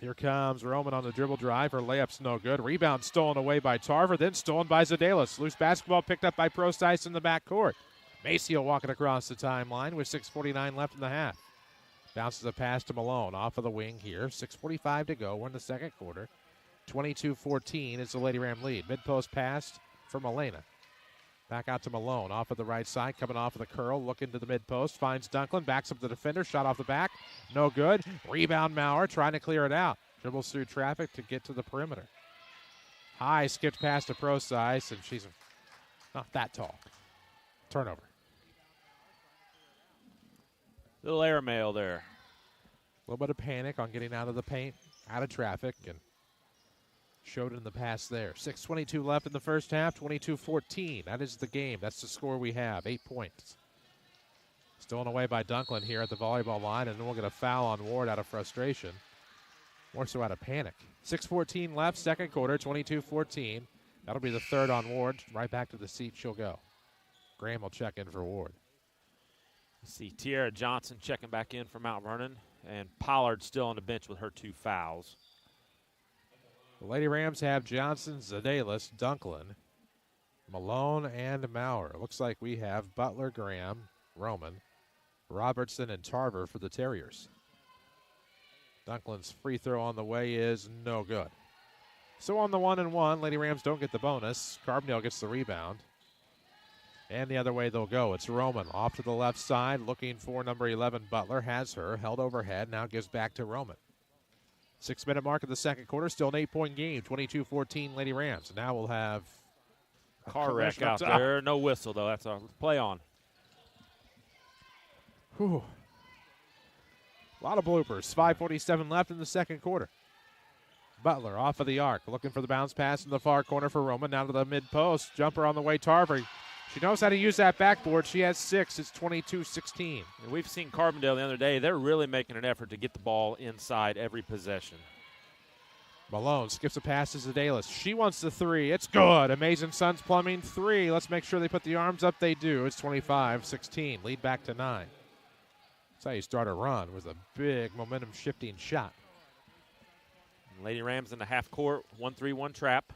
[SPEAKER 2] Here comes Roman on the dribble drive. Her layup's no good. Rebound stolen away by Tarver, then stolen by Zadalis. Loose basketball picked up by Procise in the backcourt. Maceo walking across the timeline with 6:49 left in the half. Bounces a pass to Malone off of the wing here. 6:45 to go. We're in the second quarter. 22-14 is the Lady Ram lead. Mid-post pass from Elena. Back out to Malone off of the right side, coming off of the curl, looking to the mid-post, finds Dunklin, backs up the defender, shot off the back, no good. Rebound Maurer, trying to clear it out. Dribbles through traffic to get to the perimeter. High, skipped past to Procise, and she's not that tall. Turnover.
[SPEAKER 3] Little airmail there.
[SPEAKER 2] A little bit of panic on getting out of the paint, out of traffic, and showed in the pass there. 6:22 left in the first half, 22-14. That is the game. That's the score we have, 8 points. Stolen away by Dunklin here at the volleyball line, and then we'll get a foul on Ward out of frustration. More so out of panic. 6:14 left, second quarter, 22-14. That'll be the third on Ward. Right back to the seat she'll go. Graham will check in for Ward.
[SPEAKER 3] See Tiara Johnson checking back in for Mount Vernon, and Pollard still on the bench with her 2 fouls.
[SPEAKER 2] The Lady Rams have Johnson, Zadalis, Dunklin, Malone, and Maurer. Looks like we have Butler, Graham, Roman, Robertson, and Tarver for the Terriers. Dunklin's free throw on the way is no good. So on the 1-and-1, Lady Rams don't get the bonus. Carbondale gets the rebound. And the other way they'll go. It's Roman off to the left side, looking for number 11, Butler. Has her, held overhead, now gives back to Roman. 6-minute mark of the second quarter, still an 8-point game, 22-14 Lady Rams. Now we'll have
[SPEAKER 3] a car wreck out there. No whistle, though. That's a play on.
[SPEAKER 2] Whew. A lot of bloopers. 5:47 left in the second quarter. Butler off of the arc, looking for the bounce pass in the far corner for Roman. Now to the mid-post. Jumper on the way, Tarver. She knows how to use that backboard. She has 6. It's 22-16.
[SPEAKER 3] And we've seen Carbondale the other day. They're really making an effort to get the ball inside every possession.
[SPEAKER 2] Malone skips a pass to Zedalis. She wants the 3. It's good. Amazing Sons Plumbing 3. Let's make sure they put the arms up. They do. It's 25-16. Lead back to 9. That's how you start a run, with a big momentum-shifting shot.
[SPEAKER 3] Lady Rams in the half court, 1-3-1 trap.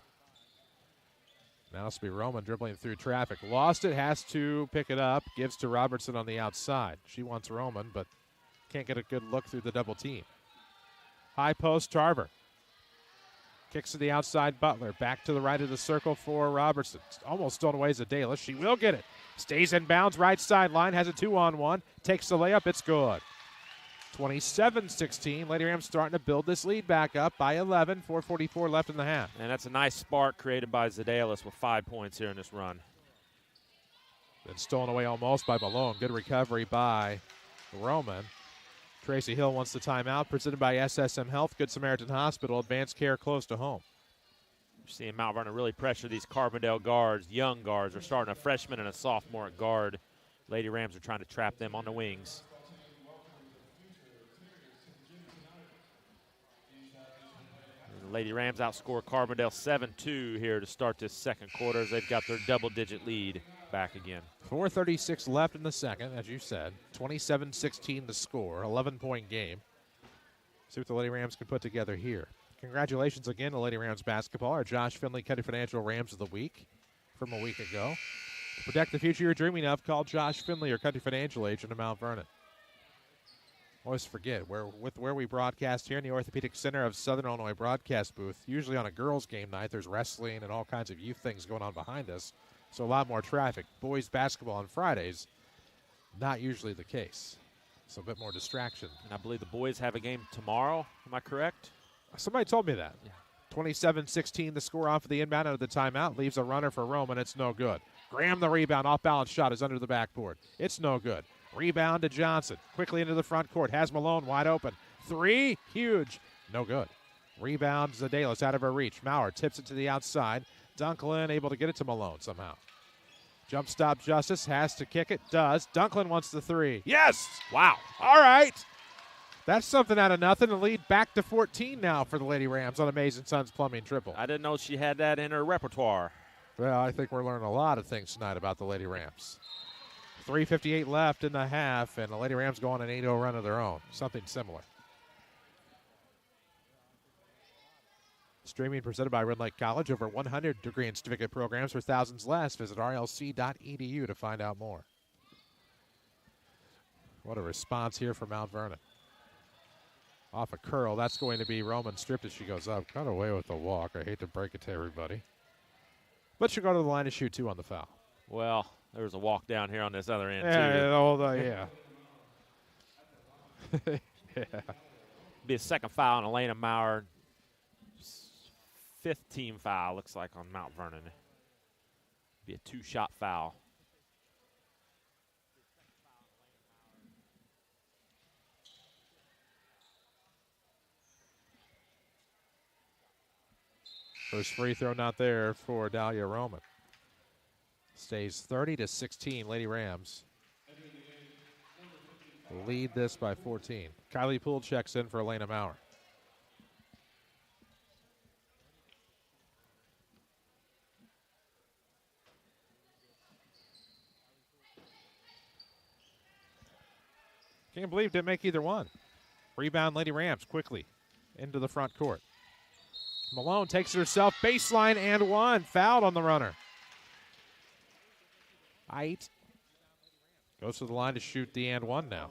[SPEAKER 2] Now it's be Roman dribbling through traffic. Lost it, has to pick it up. Gives to Robertson on the outside. She wants Roman, but can't get a good look through the double team. High post, Tarver. Kicks to the outside, Butler. Back to the right of the circle for Robertson. Almost stolen away Zedalis. She will get it. Stays in bounds, right sideline. Has a 2-on-1. Takes the layup. It's good. 27-16. Lady Rams starting to build this lead back up by 11. 4:44 left in the half.
[SPEAKER 3] And that's a nice spark created by Zedalis with 5 points here in this run.
[SPEAKER 2] Been stolen away almost by Malone. Good recovery by Roman. Tracy Hill wants the timeout. Presented by SSM Health, Good Samaritan Hospital. Advanced care close to home.
[SPEAKER 3] You're seeing Mount Vernon really pressure these Carbondale guards. Young guards are starting a freshman and a sophomore at guard. Lady Rams are trying to trap them on the wings. Lady Rams outscore Carbondale 7-2 here to start this second quarter as they've got their double-digit lead back again.
[SPEAKER 2] 4:36 left in the second, as you said. 27-16 the score, 11-point game. See what the Lady Rams can put together here. Congratulations again to Lady Rams basketball. Our Josh Finley County Financial Rams of the Week from a week ago. To protect the future you're dreaming of, call Josh Finley, your Country Financial agent in Mount Vernon. Always forget, where we broadcast here in the Orthopedic Center of Southern Illinois broadcast booth, usually on a girls' game night, there's wrestling and all kinds of youth things going on behind us, so a lot more traffic. Boys basketball on Fridays, not usually the case, so a bit more distraction.
[SPEAKER 3] And I believe the boys have a game tomorrow, am I correct?
[SPEAKER 2] Somebody told me that.
[SPEAKER 3] Yeah.
[SPEAKER 2] 27-16 the score off of the inbound out of the timeout, leaves a runner for Roman. It's no good. Graham the rebound, off-balance shot is under the backboard. It's no good. Rebound to Johnson. Quickly into the front court. Has Malone wide open. 3, huge. No good. Rebound Zedalis out of her reach. Maurer tips it to the outside. Dunklin able to get it to Malone somehow. Jump stop Justice. Has to kick it. Does. Dunklin wants the 3. Yes! Wow. All right. That's something out of nothing. The lead back to 14 now for the Lady Rams on Amazing Sons Plumbing triple.
[SPEAKER 3] I didn't know she had that in her repertoire.
[SPEAKER 2] Well, I think we're learning a lot of things tonight about the Lady Rams. 3:58 left in the half, and the Lady Rams go on an 8-0 run of their own. Something similar. Streaming presented by Red Lake College. Over 100 degree and certificate programs for thousands less. Visit rlc.edu to find out more. What a response here from Mount Vernon. Off a curl. That's going to be Roman stripped as she goes up. Got away with the walk. I hate to break it to everybody. But she'll go to the line to shoot 2 on the foul.
[SPEAKER 3] Well, there was a walk down here on this other end,
[SPEAKER 2] too. Yeah.
[SPEAKER 3] Be a second foul on Elena Maurer. 5th team foul, looks like, on Mount Vernon. Be a 2-shot foul.
[SPEAKER 2] First free throw not there for Dahlia Roman. Stays 30-16, Lady Rams. Lead this by 14. Kylie Poole checks in for Elena Maurer. Can't believe didn't make either one. Rebound Lady Rams quickly into the front court. Malone takes it herself, baseline and 1. Fouled on the runner. Height goes to the line to shoot the and 1 now.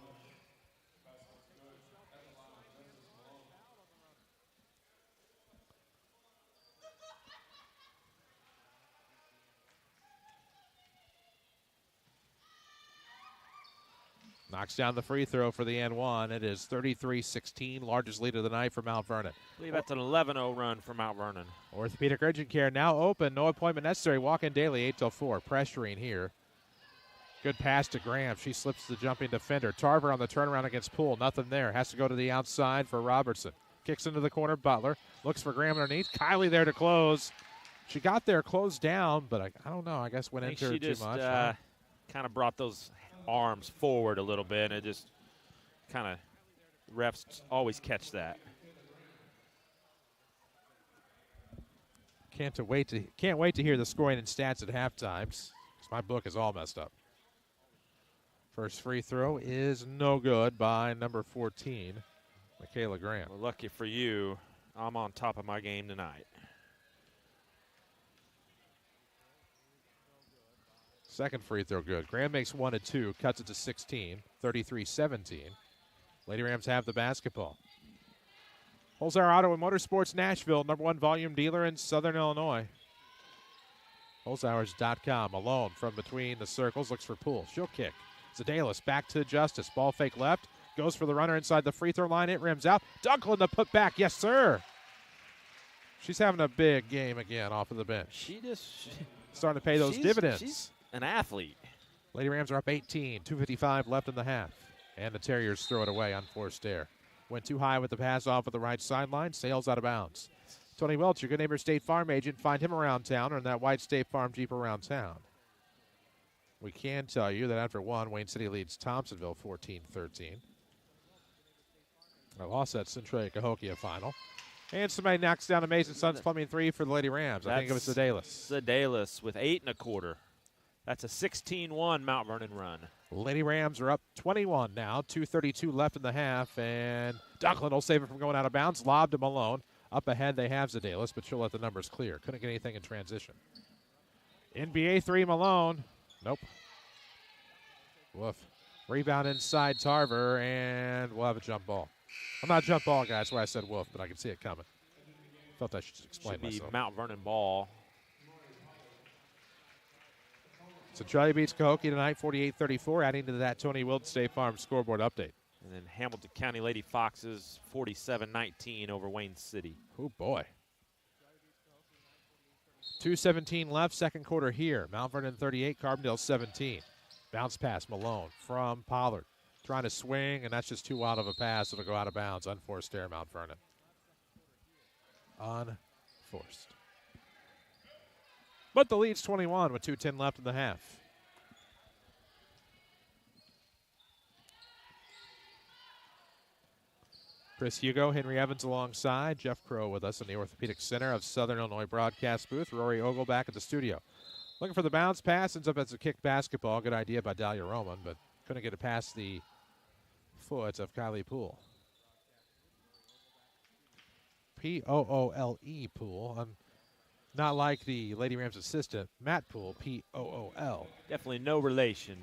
[SPEAKER 2] Knocks down the free throw for the and 1. It is 33-16, largest lead of the night for Mount Vernon.
[SPEAKER 3] I believe that's an 11-0 run for Mount Vernon.
[SPEAKER 2] Orthopedic Urgent Care now open. No appointment necessary. Walk in daily, 8 till 4. Pressuring here. Good pass to Graham. She slips the jumping defender. Tarver on the turnaround against Poole. Nothing there. Has to go to the outside for Robertson. Kicks into the corner. Butler looks for Graham underneath. Kylie there to close. She got there, closed down, but I don't know. I guess went into her too much.
[SPEAKER 3] Kind of brought those arms forward a little bit, and it just kind of refs always catch that.
[SPEAKER 2] Can't wait to hear the scoring and stats at halftime, 'cause my book is all messed up. First free throw is no good by number 14, Michaela Graham.
[SPEAKER 3] Well, lucky for you, I'm on top of my game tonight.
[SPEAKER 2] Second free throw good. Graham makes 1 of 2, cuts it to 16, 33-17. Lady Rams have the basketball. Holzhauer Auto and Motorsports Nashville, #1 volume dealer in Southern Illinois. Holzhauers.com. Malone from between the circles, looks for Poole. She'll kick. Zedalis back to Justice. Ball fake left. Goes for the runner inside the free throw line. It rims out. Dunklin the put back. Yes, sir. She's having a big game again off of the bench. Starting to pay those dividends.
[SPEAKER 3] She's an athlete.
[SPEAKER 2] Lady Rams are up 18. 2:55 left in the half. And the Terriers throw it away on forced error. Went too high with the pass off of the right sideline. Sails out of bounds. Tony Welch, your good neighbor State Farm agent. Find him around town or in that white State Farm Jeep around town. We can tell you that after 1, Wayne City leads Thompsonville 14-13. I lost that Centralia Cahokia final. And somebody knocks down a Mason Sons Plumbing 3 for the Lady Rams. I think it was Zedalis.
[SPEAKER 3] Zedalis with 8 1/4. That's a 16-1 Mount Vernon run.
[SPEAKER 2] Lady Rams are up 21 now. 2:32 left in the half. And Dunklin will save it from going out of bounds. Lob to Malone. Up ahead they have Zedalis, but she'll let the numbers clear. Couldn't get anything in transition. NBA 3 Malone. Nope. Woof. Rebound inside Tarver, and we'll have a jump ball. I'm not a jump ball guy. That's why I said woof, but I can see it coming. Felt I should explain
[SPEAKER 3] Should be
[SPEAKER 2] myself.
[SPEAKER 3] Mount Vernon ball.
[SPEAKER 2] Centralia beats Cahokia tonight, 48-34, adding to that Tony Wild State Farm scoreboard update.
[SPEAKER 3] And then Hamilton County Lady Foxes 47-19 over Wayne City.
[SPEAKER 2] Oh, boy. 2:17 left, second quarter here. Mount Vernon 38, Carbondale 17. Bounce pass, Malone from Pollard. Trying to swing, and that's just too wild of a pass. It'll go out of bounds. Unforced error, Mount Vernon. Unforced. But the lead's 21 with 2:10 left in the half. Chris Hugo, Henry Evans alongside. Jeff Crow with us in the Orthopedic Center of Southern Illinois broadcast booth. Rory Ogle back at the studio. Looking for the bounce pass. Ends up as a kick basketball. Good idea by Dahlia Roman, but couldn't get it past the foot of Kylie Poole. P-O-O-L-E Poole. Not like the Lady Rams assistant, Matt Poole, P-O-O-L.
[SPEAKER 3] Definitely no relation.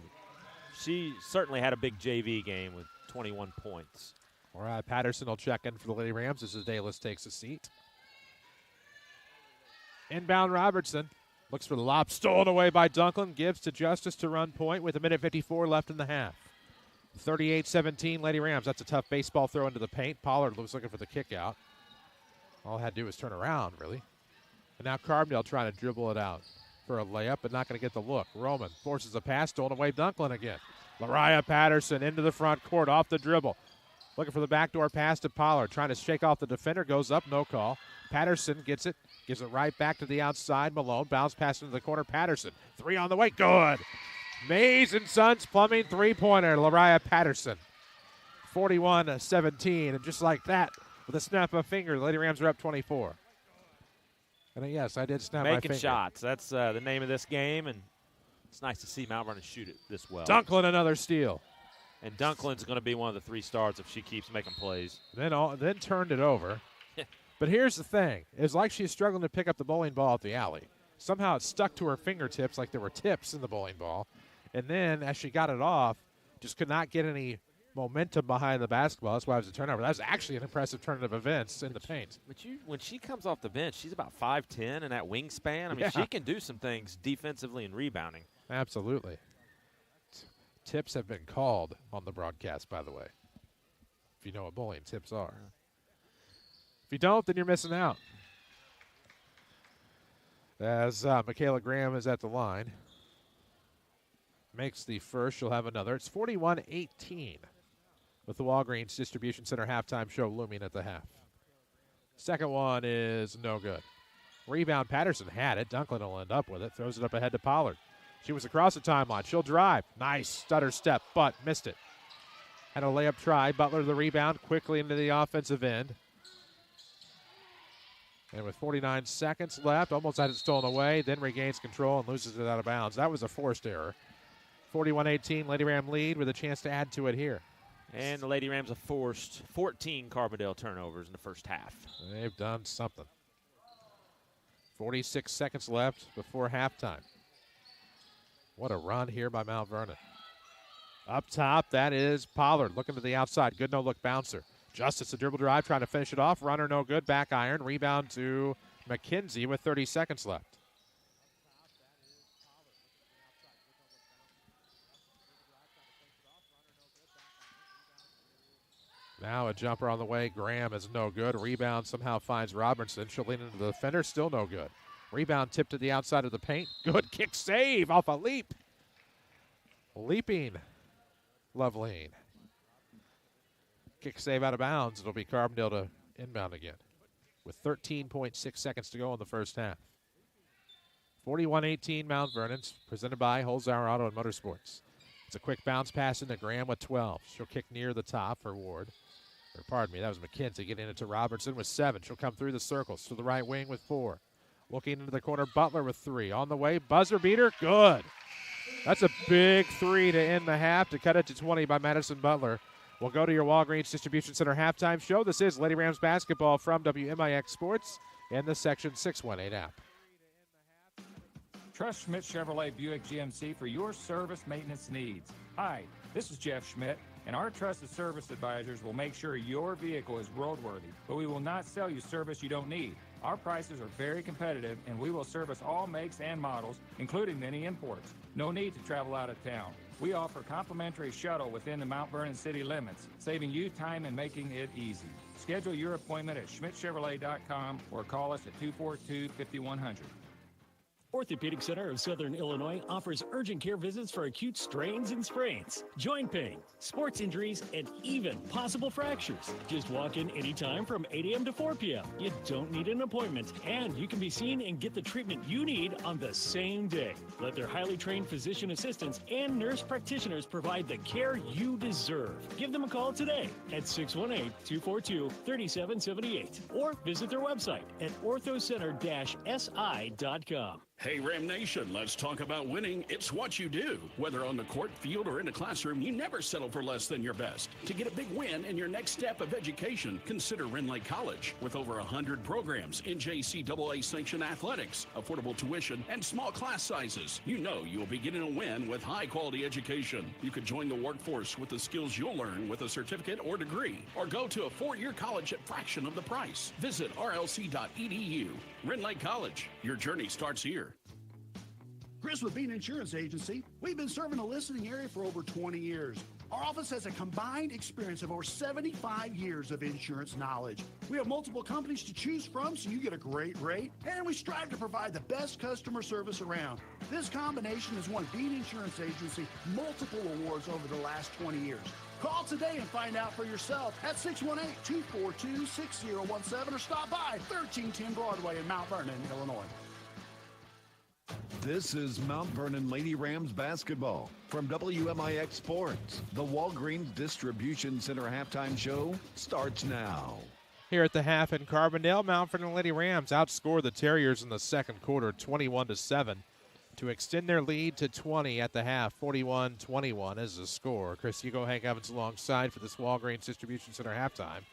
[SPEAKER 3] She certainly had a big JV game with 21 points.
[SPEAKER 2] All right, Patterson will check in for the Lady Rams as Zedalis takes a seat. Inbound Robertson. Looks for the lob, stolen away by Dunklin. Gives to Justice to run point with 1:54 left in the half. 38-17 Lady Rams. That's a tough baseball throw into the paint. Pollard was looking for the kick out. All I had to do was turn around, really. And now Carbondale trying to dribble it out for a layup, but not going to get the look. Roman forces a pass, stolen away Dunklin again. Lariah Patterson into the front court, off the dribble. Looking for the backdoor pass to Pollard. Trying to shake off the defender, goes up, no call. Patterson gets it, gives it right back to the outside. Malone, bounce pass into the corner. Patterson, 3 on the way, good. Mays and Sons Plumbing three-pointer, Lariah Patterson. 41-17, and just like that, with a snap of a finger, the Lady Rams are up 24. And yes, I did snap my finger.
[SPEAKER 3] Making shots. That's the name of this game, and it's nice to see Mount Vernon shoot it this well.
[SPEAKER 2] Dunklin, another steal.
[SPEAKER 3] And Dunklin's going to be one of the 3 stars if she keeps making plays.
[SPEAKER 2] Then turned it over. But here's the thing. It was like she's struggling to pick up the bowling ball at the alley. Somehow it stuck to her fingertips like there were tips in the bowling ball. And then as she got it off, just could not get any momentum behind the basketball. That's why it was a turnover. That was actually an impressive turn of events in the paint.
[SPEAKER 3] But when she comes off the bench, she's about 5'10", and that wingspan. I mean, she can do some things defensively and rebounding.
[SPEAKER 2] Absolutely. Tips have been called on the broadcast, by the way, if you know what bowling tips are. If you don't, then you're missing out. As Michaela Graham is at the line. Makes the first. She'll have another. It's 41-18 with the Walgreens Distribution Center halftime show looming at the half. Second one is no good. Rebound, Patterson had it. Dunklin will end up with it. Throws it up ahead to Pollard. She was across the timeline. She'll drive. Nice stutter step, but missed it. Had a layup try. Butler the rebound quickly into the offensive end. And with 49 seconds left, almost had it stolen away, then regains control and loses it out of bounds. That was a forced error. 41-18, Lady Ram lead with a chance to add to it here.
[SPEAKER 3] And the Lady Rams have forced 14 Carbondale turnovers in the first half.
[SPEAKER 2] They've done something. 46 seconds left before halftime. What a run here by Mount Vernon. Up top, that is Pollard looking to the outside. Good no-look bouncer. Justice, a dribble drive, trying to finish it off. Runner no good, back iron. Rebound to McKenzie with 30 seconds left. Now a jumper on the way. Graham is no good. Rebound somehow finds Robertson. She'll lean into the defender. Still no good. Rebound tipped to the outside of the paint. Good kick save off a leap. Leaping Loveleen. Kick save out of bounds. It'll be Carbondale to inbound again with 13.6 seconds to go in the first half. 41-18 Mount Vernon's presented by Holzhauer Auto and Motorsports. It's a quick bounce pass into Graham with 12. She'll kick near the top for Ward. Or pardon me, that was McKenzie getting it to Robertson with 7. She'll come through the circles to the right wing with 4. Looking into the corner, Butler with 3. On the way, buzzer beater, good. That's a big 3 to end the half to cut it to 20 by Madison Butler. We'll go to your Walgreens Distribution Center halftime show. This is Lady Rams basketball from WMIX Sports and the Section 618 app.
[SPEAKER 15] Trust Schmidt Chevrolet Buick GMC for your service maintenance needs. Hi, this is Jeff Schmidt, and our trusted service advisors will make sure your vehicle is roadworthy, but we will not sell you service you don't need. Our prices are very competitive, and we will service all makes and models, including many imports. No need to travel out of town. We offer complimentary shuttle within the Mount Vernon city limits, saving you time and making it easy. Schedule your appointment at schmidtchevrolet.com or call us at 242-5100.
[SPEAKER 8] Orthopedic Center of Southern Illinois offers urgent care visits for acute strains and sprains, joint pain, sports injuries, and even possible fractures. Just walk in anytime from 8 a.m. to 4 p.m. You don't need an appointment, and you can be seen and get the treatment you need on the same day. Let their highly trained physician assistants and nurse practitioners provide the care you deserve. Give them a call today at 618-242-3778 or visit their website at orthocenter-si.com.
[SPEAKER 5] Hey, Ram Nation, let's talk about winning. It's what you do. Whether on the court, field, or in the classroom, you never settle for less than your best. To get a big win in your next step of education, consider Renlake College. With over 100 programs, NJCAA sanctioned athletics, affordable tuition, and small class sizes, you know you'll be getting a win with high-quality education. You could join the workforce with the skills you'll learn with a certificate or degree, or go to a 4-year college at fraction of the price. Visit rlc.edu. Renlake College. Your journey starts here.
[SPEAKER 16] Chris with Bean Insurance Agency. We've been serving the listening area for over 20 years. Our office has a combined experience of over 75 years of insurance knowledge. We have multiple companies to choose from, so you get a great rate, and we strive to provide the best customer service around. This combination has won Bean Insurance Agency multiple awards over the last 20 years. Call today and find out for yourself at 618-242-6017 or stop by 1310 Broadway in Mount Vernon, Illinois.
[SPEAKER 1] This is Mount Vernon Lady Rams basketball from WMIX Sports. The Walgreens Distribution Center halftime show starts now.
[SPEAKER 2] Here at the half in Carbondale, Mount Vernon Lady Rams outscored the Terriers in the second quarter 21-7 to extend their lead to 20 at the half. 41-21 is the score. Chris Hugo, Hank Evans alongside for this Walgreens Distribution Center halftime.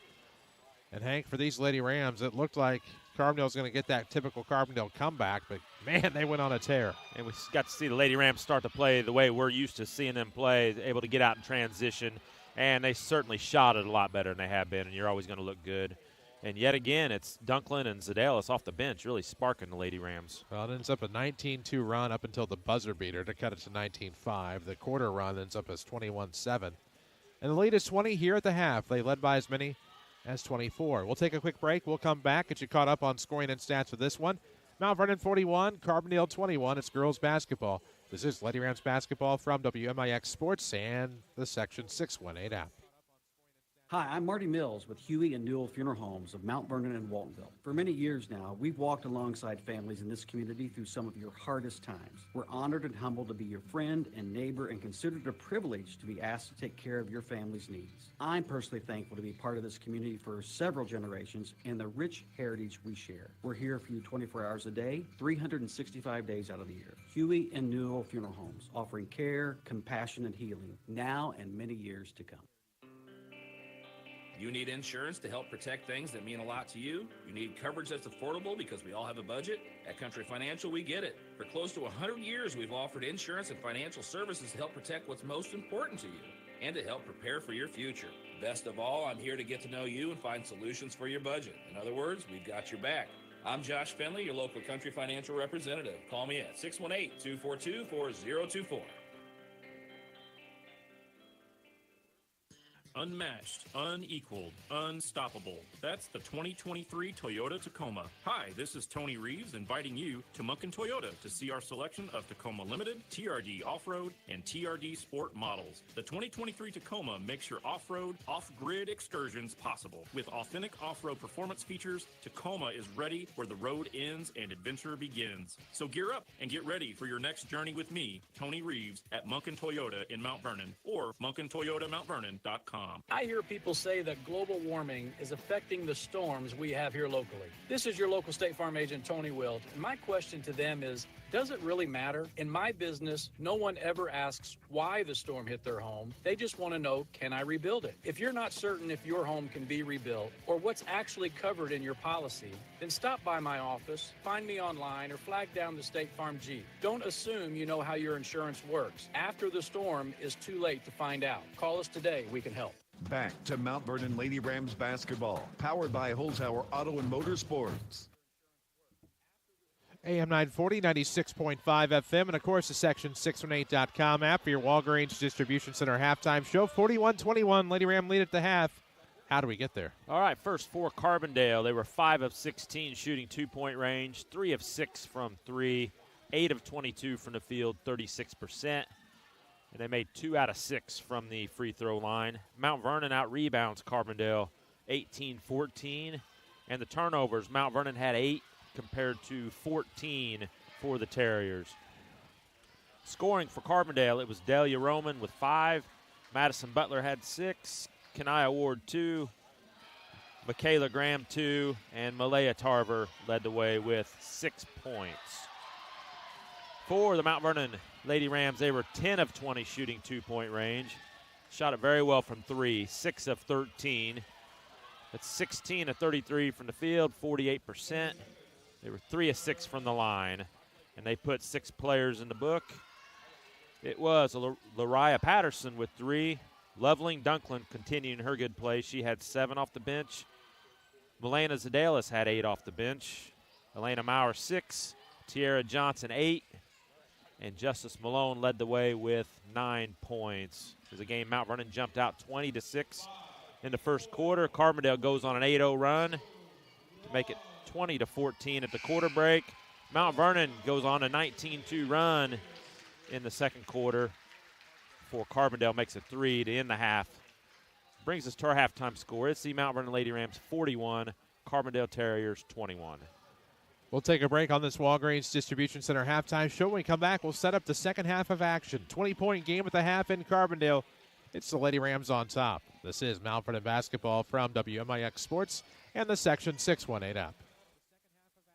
[SPEAKER 2] And Hank, for these Lady Rams, it looked like Carbondale's going to get that typical Carbondale comeback, but man, they went on a tear.
[SPEAKER 3] And we got to see the Lady Rams start to play the way we're used to seeing them play, able to get out in transition, and they certainly shot it a lot better than they have been, and you're always going to look good. And yet again, it's Dunklin and Zadelis off the bench really sparking the Lady Rams.
[SPEAKER 2] Well, it ends up a 19-2 run up until the buzzer beater to cut it to 19-5. The quarter run ends up as 21-7. And the lead is 20 here at the half. They led by as many as 24. We'll take a quick break. We'll come back, get you caught up on scoring and stats for this one. Mount Vernon 41, Carbondale 21. It's girls basketball. This is Lady Rams basketball from WMIX Sports and the Section 618 app.
[SPEAKER 17] Hi, I'm Marty Mills with Huey and Newell Funeral Homes of Mount Vernon and Waltonville. For many years now, we've walked alongside families in this community through some of your hardest times. We're honored and humbled to be your friend and neighbor and consider it a privilege to be asked to take care of your family's needs. I'm personally thankful to be part of this community for several generations and the rich heritage we share. We're here for you 24 hours a day, 365 days out of the year. Huey and Newell Funeral Homes, offering care, compassion, and healing now and many years to come.
[SPEAKER 18] You need insurance to help protect things that mean a lot to you? You need coverage that's affordable because we all have a budget? At Country Financial, we get it. For close to 100 years, we've offered insurance and financial services to help protect what's most important to you and to help prepare for your future. Best of all, I'm here to get to know you and find solutions for your budget. In other words, we've got your back. I'm Josh Finley, your local Country Financial representative. Call me at 618-242-4024.
[SPEAKER 19] Unmatched, unequaled, unstoppable. That's the 2023 Toyota Tacoma. Hi, this is Tony Reeves inviting you to Munkin Toyota to see our selection of Tacoma Limited, TRD Off-Road, and TRD Sport models. The 2023 Tacoma makes your off-road, off-grid excursions possible. With authentic off-road performance features, Tacoma is ready where the road ends and adventure begins. So gear up and get ready for your next journey with me, Tony Reeves, at Munkin Toyota in Mount Vernon or MunkinToyotaMountVernon.com.
[SPEAKER 20] I hear people say that global warming is affecting the storms we have here locally. This is your local State Farm agent, Tony Wilt, and my question to them is, does it really matter? In my business, no one ever asks why the storm hit their home. They just want to know, can I rebuild it? If you're not certain if your home can be rebuilt or what's actually covered in your policy, then stop by my office, find me online, or flag down the State Farm Jeep. Don't assume you know how your insurance works. After the storm, it's too late to find out. Call us today. We can help.
[SPEAKER 1] Back to Mount Vernon Lady Rams basketball, powered by Holzhauer Auto and Motorsports.
[SPEAKER 2] AM 940, 96.5 FM, and of course the Section618.com app for your Walgreens Distribution Center halftime show. 41-21, Lady Ram lead at the half. How do we get there?
[SPEAKER 3] All right, first for Carbondale. They were 5 of 16 shooting two-point range, 3 of 6 from 3, 8 of 22 from the field, 36%. And they made 2 out of 6 from the free throw line. Mount Vernon out-rebounds Carbondale 18-14. And the turnovers, Mount Vernon had 8 compared to 14 for the Terriers. Scoring for Carbondale, it was Delia Roman with 5. Madison Butler had 6. Kanaya Ward 2. Michaela Graham 2. And Malaya Tarver led the way with 6 points. For the Mount Vernon Lady Rams, they were 10 of 20 shooting two-point range. Shot it very well from 3, 6 of 13. That's 16 of 33 from the field, 48%. They were 3 of 6 from the line, and they put 6 players in the book. It was Lariah Patterson with 3. Loveling Dunklin continuing her good play. She had 7 off the bench. Milena Zadelis had 8 off the bench. Elena Maurer 6. Tiara Johnson 8. And Justice Malone led the way with 9 points. It was a game Mount Vernon jumped out 20-6 in the first quarter. Carbondale goes on an 8-0 run to make it 20-14 at the quarter break. Mount Vernon goes on a 19-2 run in the second quarter before Carbondale makes a 3 to end the half. Brings us to our halftime score. It's the Mount Vernon Lady Rams 41, Carbondale Terriers 21.
[SPEAKER 2] We'll take a break on this Walgreens Distribution Center halftime show. When we come back, we'll set up the second half of action. 20-point game at the half in Carbondale. It's the Lady Rams on top. This is Mount Vernon basketball from WMIX Sports and the Section 618 app.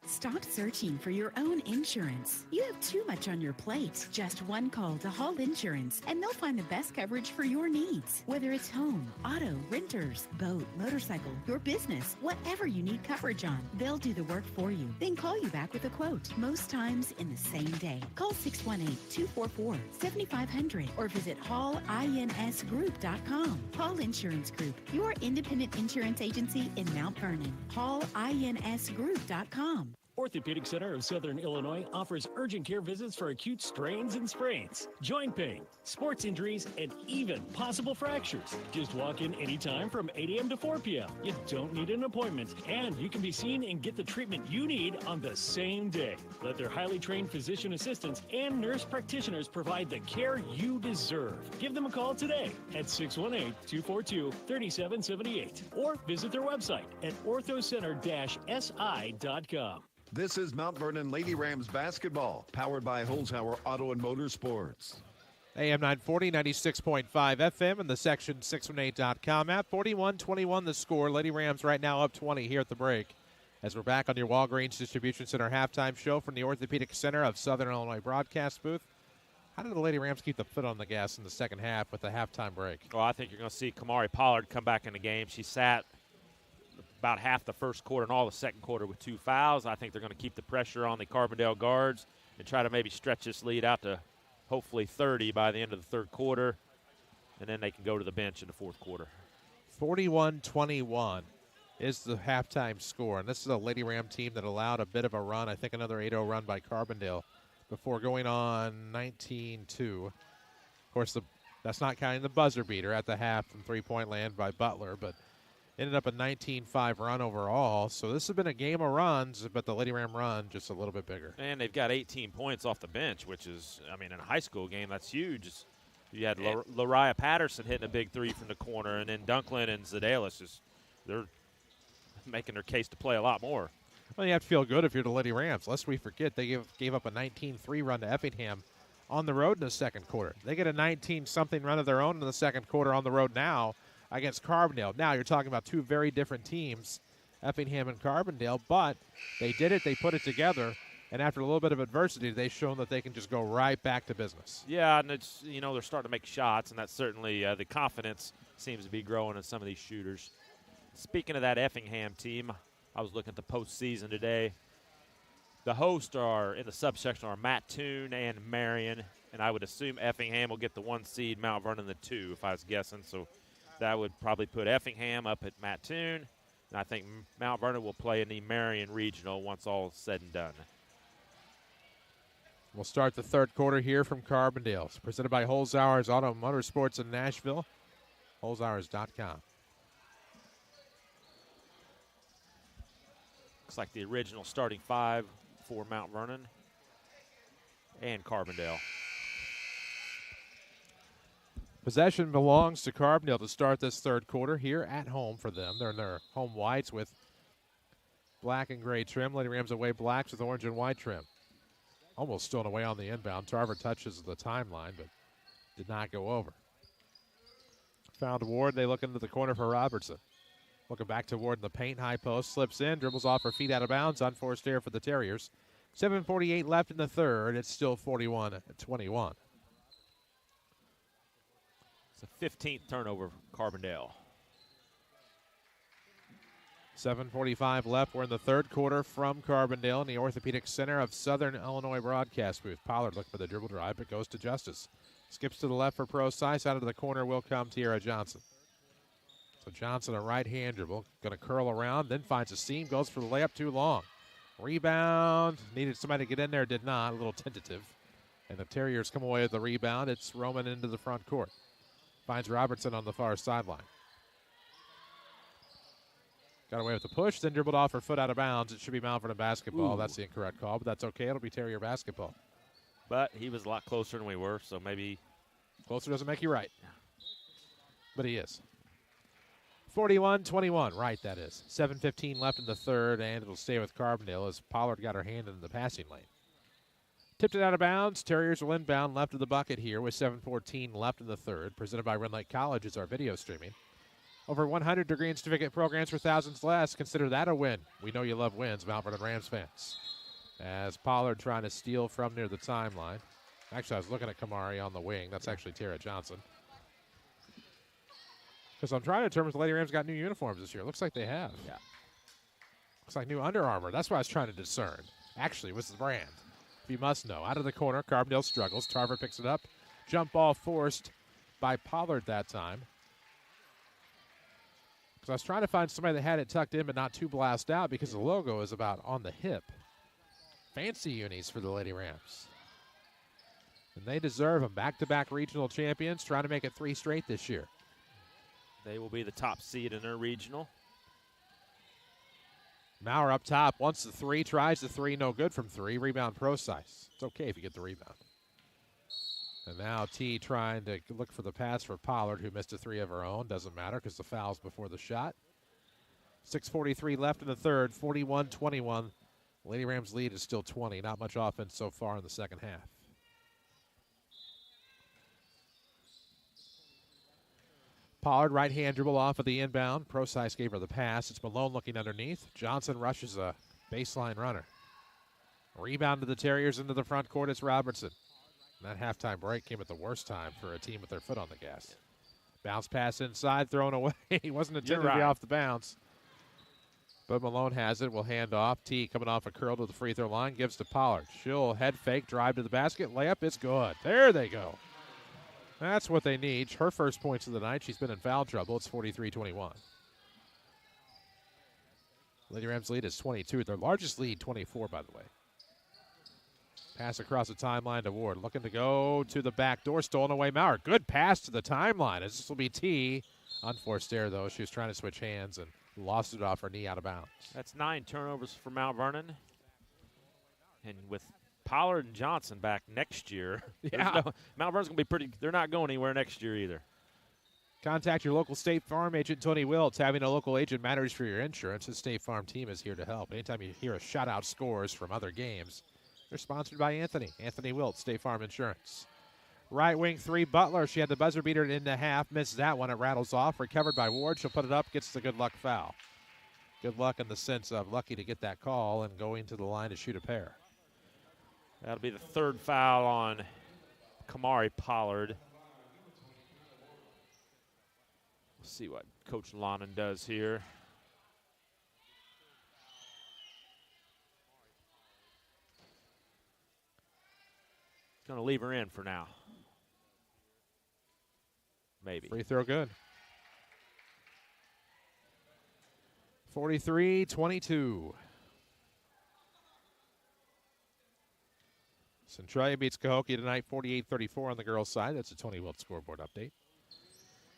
[SPEAKER 13] Stop searching for your own insurance. You have too much on your plate. Just one call to Hall Insurance, and they'll find the best coverage for your needs. Whether it's home, auto, renters, boat, motorcycle, your business, whatever you need coverage on, they'll do the work for you. Then call you back with a quote, most times in the same day. Call 618-244-7500 or visit HallInsGroup.com. Hall Insurance Group, your independent insurance agency in Mount Vernon. HallInsGroup.com.
[SPEAKER 8] Orthopedic Center of Southern Illinois offers urgent care visits for acute strains and sprains, joint pain, sports injuries, and even possible fractures. Just walk in anytime from 8 a.m. to 4 p.m. You don't need an appointment, and you can be seen and get the treatment you need on the same day. Let their highly trained physician assistants and nurse practitioners provide the care you deserve. Give them a call today at 618-242-3778 or visit their website at orthocenter-si.com.
[SPEAKER 1] This is Mount Vernon Lady Rams basketball, powered by Holzhauer Auto and Motorsports.
[SPEAKER 2] AM 940, 96.5 FM, and the Section618.com app. 41-21 the score. Lady Rams right now up 20 here at the break. As we're back on your Walgreens Distribution Center halftime show from the Orthopedic Center of Southern Illinois broadcast booth. How did the Lady Rams keep the foot on the gas in the second half with the halftime break?
[SPEAKER 3] Well, I think you're going to see Kamari Pollard come back in the game. She sat about half the first quarter and all the second quarter with 2 fouls. I think they're going to keep the pressure on the Carbondale guards and try to maybe stretch this lead out to hopefully 30 by the end of the third quarter, and then they can go to the bench in the fourth quarter.
[SPEAKER 2] 41-21 is the halftime score, and this is a Lady Ram team that allowed a bit of a run, I think another 8-0 run by Carbondale before going on 19-2. Of course, that's not counting the buzzer beater at the half from three-point land by Butler, but ended up a 19-5 run overall. So this has been a game of runs, but the Lady Ram run just a little bit bigger.
[SPEAKER 3] And they've got 18 points off the bench, which is, I mean, in a high school game, that's huge. You had Lariah Patterson hitting a big three from the corner, and then Dunklin and Zadelis they're making their case to play a lot more.
[SPEAKER 2] Well, you have to feel good if you're the Lady Rams. Lest we forget, they gave up a 19-3 run to Effingham on the road in the second quarter. They get a 19-something run of their own in the second quarter on the road now against Carbondale. Now you're talking about two very different teams, Effingham and Carbondale, but they did it, they put it together, and after a little bit of adversity, they've shown that they can just go right back to business.
[SPEAKER 3] Yeah, and it's, they're starting to make shots, and that's certainly the confidence seems to be growing in some of these shooters. Speaking of that Effingham team, I was looking at the postseason today. The hosts are in the subsection are Mattoon and Marion, and I would assume Effingham will get the 1 seed, Mount Vernon the 2, if I was guessing. So that would probably put Effingham up at Mattoon, and I think Mount Vernon will play in the Marion Regional once all is said and done.
[SPEAKER 2] We'll start the third quarter here from Carbondale. It's presented by Holzhauer's Auto Motorsports in Nashville, holzhauers.com.
[SPEAKER 3] Looks like the original starting five for Mount Vernon and Carbondale.
[SPEAKER 2] Possession belongs to Carbondale to start this third quarter here at home for them. They're in their home whites with black and gray trim. Lady Rams away blacks with orange and white trim. Almost stolen away on the inbound. Tarver touches the timeline, but did not go over. Found Ward. They look into the corner for Robertson. Looking back to Ward in the paint. High post. Slips in. Dribbles off her feet out of bounds. Unforced error for the Terriers. 7:48 left in the third. It's still 41-21.
[SPEAKER 3] It's a 15th turnover for Carbondale.
[SPEAKER 2] 7:45 left. We're in the third quarter from Carbondale in the Orthopedic Center of Southern Illinois broadcast booth. Pollard looking for the dribble drive, but goes to Justice. Skips to the left for Pro Size. Out of the corner will come Tierra Johnson. So Johnson, a right-hand dribble, going to curl around, then finds a seam, goes for the layup too long. Rebound. Needed somebody to get in there, did not. A little tentative. And the Terriers come away with the rebound. It's Roman into the front court. Finds Robertson on the far sideline. Got away with the push, then dribbled off her foot out of bounds. It should be Mount Vernon basketball. Ooh. That's the incorrect call, but that's okay. It'll be Terrier basketball.
[SPEAKER 3] But he was a lot closer than we were, so maybe.
[SPEAKER 2] Closer doesn't make you right. But he is. 41-21, right, that is. 7:15 left in the third, and it'll stay with Carbondale as Pollard got her hand in the passing lane. Tipped it out of bounds. Terriers will inbound left of the bucket here with 7:14 left in the third. Presented by Rend Lake College is our video streaming. Over 100 degree and certificate programs for thousands less. Consider that a win. We know you love wins, Mount Vernon Rams fans. As Pollard trying to steal from near the timeline. Actually, I was looking at Kamari on the wing. That's actually Tierra Johnson. Because I'm trying to determine if the Lady Rams got new uniforms this year. Looks like they have.
[SPEAKER 3] Yeah.
[SPEAKER 2] Looks like new Under Armour. That's what I was trying to discern. Actually, what's the brand? If you must know. Out of the corner, Carbondale struggles. Tarver picks it up. Jump ball forced by Pollard that time. Because I was trying to find somebody that had it tucked in but not too blast out because the logo is about on the hip. Fancy unis for the Lady Rams. And they deserve them. Back-to-back regional champions, trying to make it 3 straight this year.
[SPEAKER 3] They will be the top seed in their regional.
[SPEAKER 2] Maurer up top, wants the 3, tries the 3, no good from 3. Rebound Procise. It's okay if you get the rebound. And now T trying to look for the pass for Pollard, who missed a 3 of her own. Doesn't matter because the foul's before the shot. 6:43 left in the third, 41-21. Lady Rams lead is still 20. Not much offense so far in the second half. Pollard, right-hand dribble off of the inbound. Procise gave her the pass. It's Malone looking underneath. Johnson rushes a baseline runner. Rebound to the Terriers into the front court. It's Robertson. And that halftime break came at the worst time for a team with their foot on the gas. Bounce pass inside, thrown away. He wasn't intended to be off the bounce. But Malone has it. Will hand off. T coming off a curl to the free throw line. Gives to Pollard. She'll head fake, drive to the basket. Layup, it's good. There they go. That's what they need. Her first points of the night. She's been in foul trouble. It's 43-21. Lady Rams lead is 22. Their largest lead, 24, by the way. Pass across the timeline to Ward. Looking to go to the back door. Stolen away Maurer. Good pass to the timeline. This will be T. Unforced error, though. She was trying to switch hands and lost it off her knee out of bounds.
[SPEAKER 3] That's 9 turnovers for Mount Vernon. And with Pollard and Johnson back next year,
[SPEAKER 2] yeah.
[SPEAKER 3] Mount Vernon's going to be pretty – they're not going anywhere next year either.
[SPEAKER 2] Contact your local State Farm agent, Tony Wiltz. Having a local agent matters for your insurance. The State Farm team is here to help. Anytime you hear a shout-out scores from other games, they're sponsored by Anthony Wiltz, State Farm Insurance. Right wing 3, Butler. She had the buzzer beater in the half. Missed that one. It rattles off. Recovered by Ward. She'll put it up. Gets the good luck foul. Good luck in the sense of lucky to get that call and going to the line to shoot a pair.
[SPEAKER 3] That'll be the third foul on Kamari Pollard. We'll see what Coach Lonan does here. Going to leave her in for now. Maybe.
[SPEAKER 2] Free throw good. 43-22. Centralia beats Cahokia tonight 48-34 on the girls' side. That's a Tony Wiltz scoreboard update.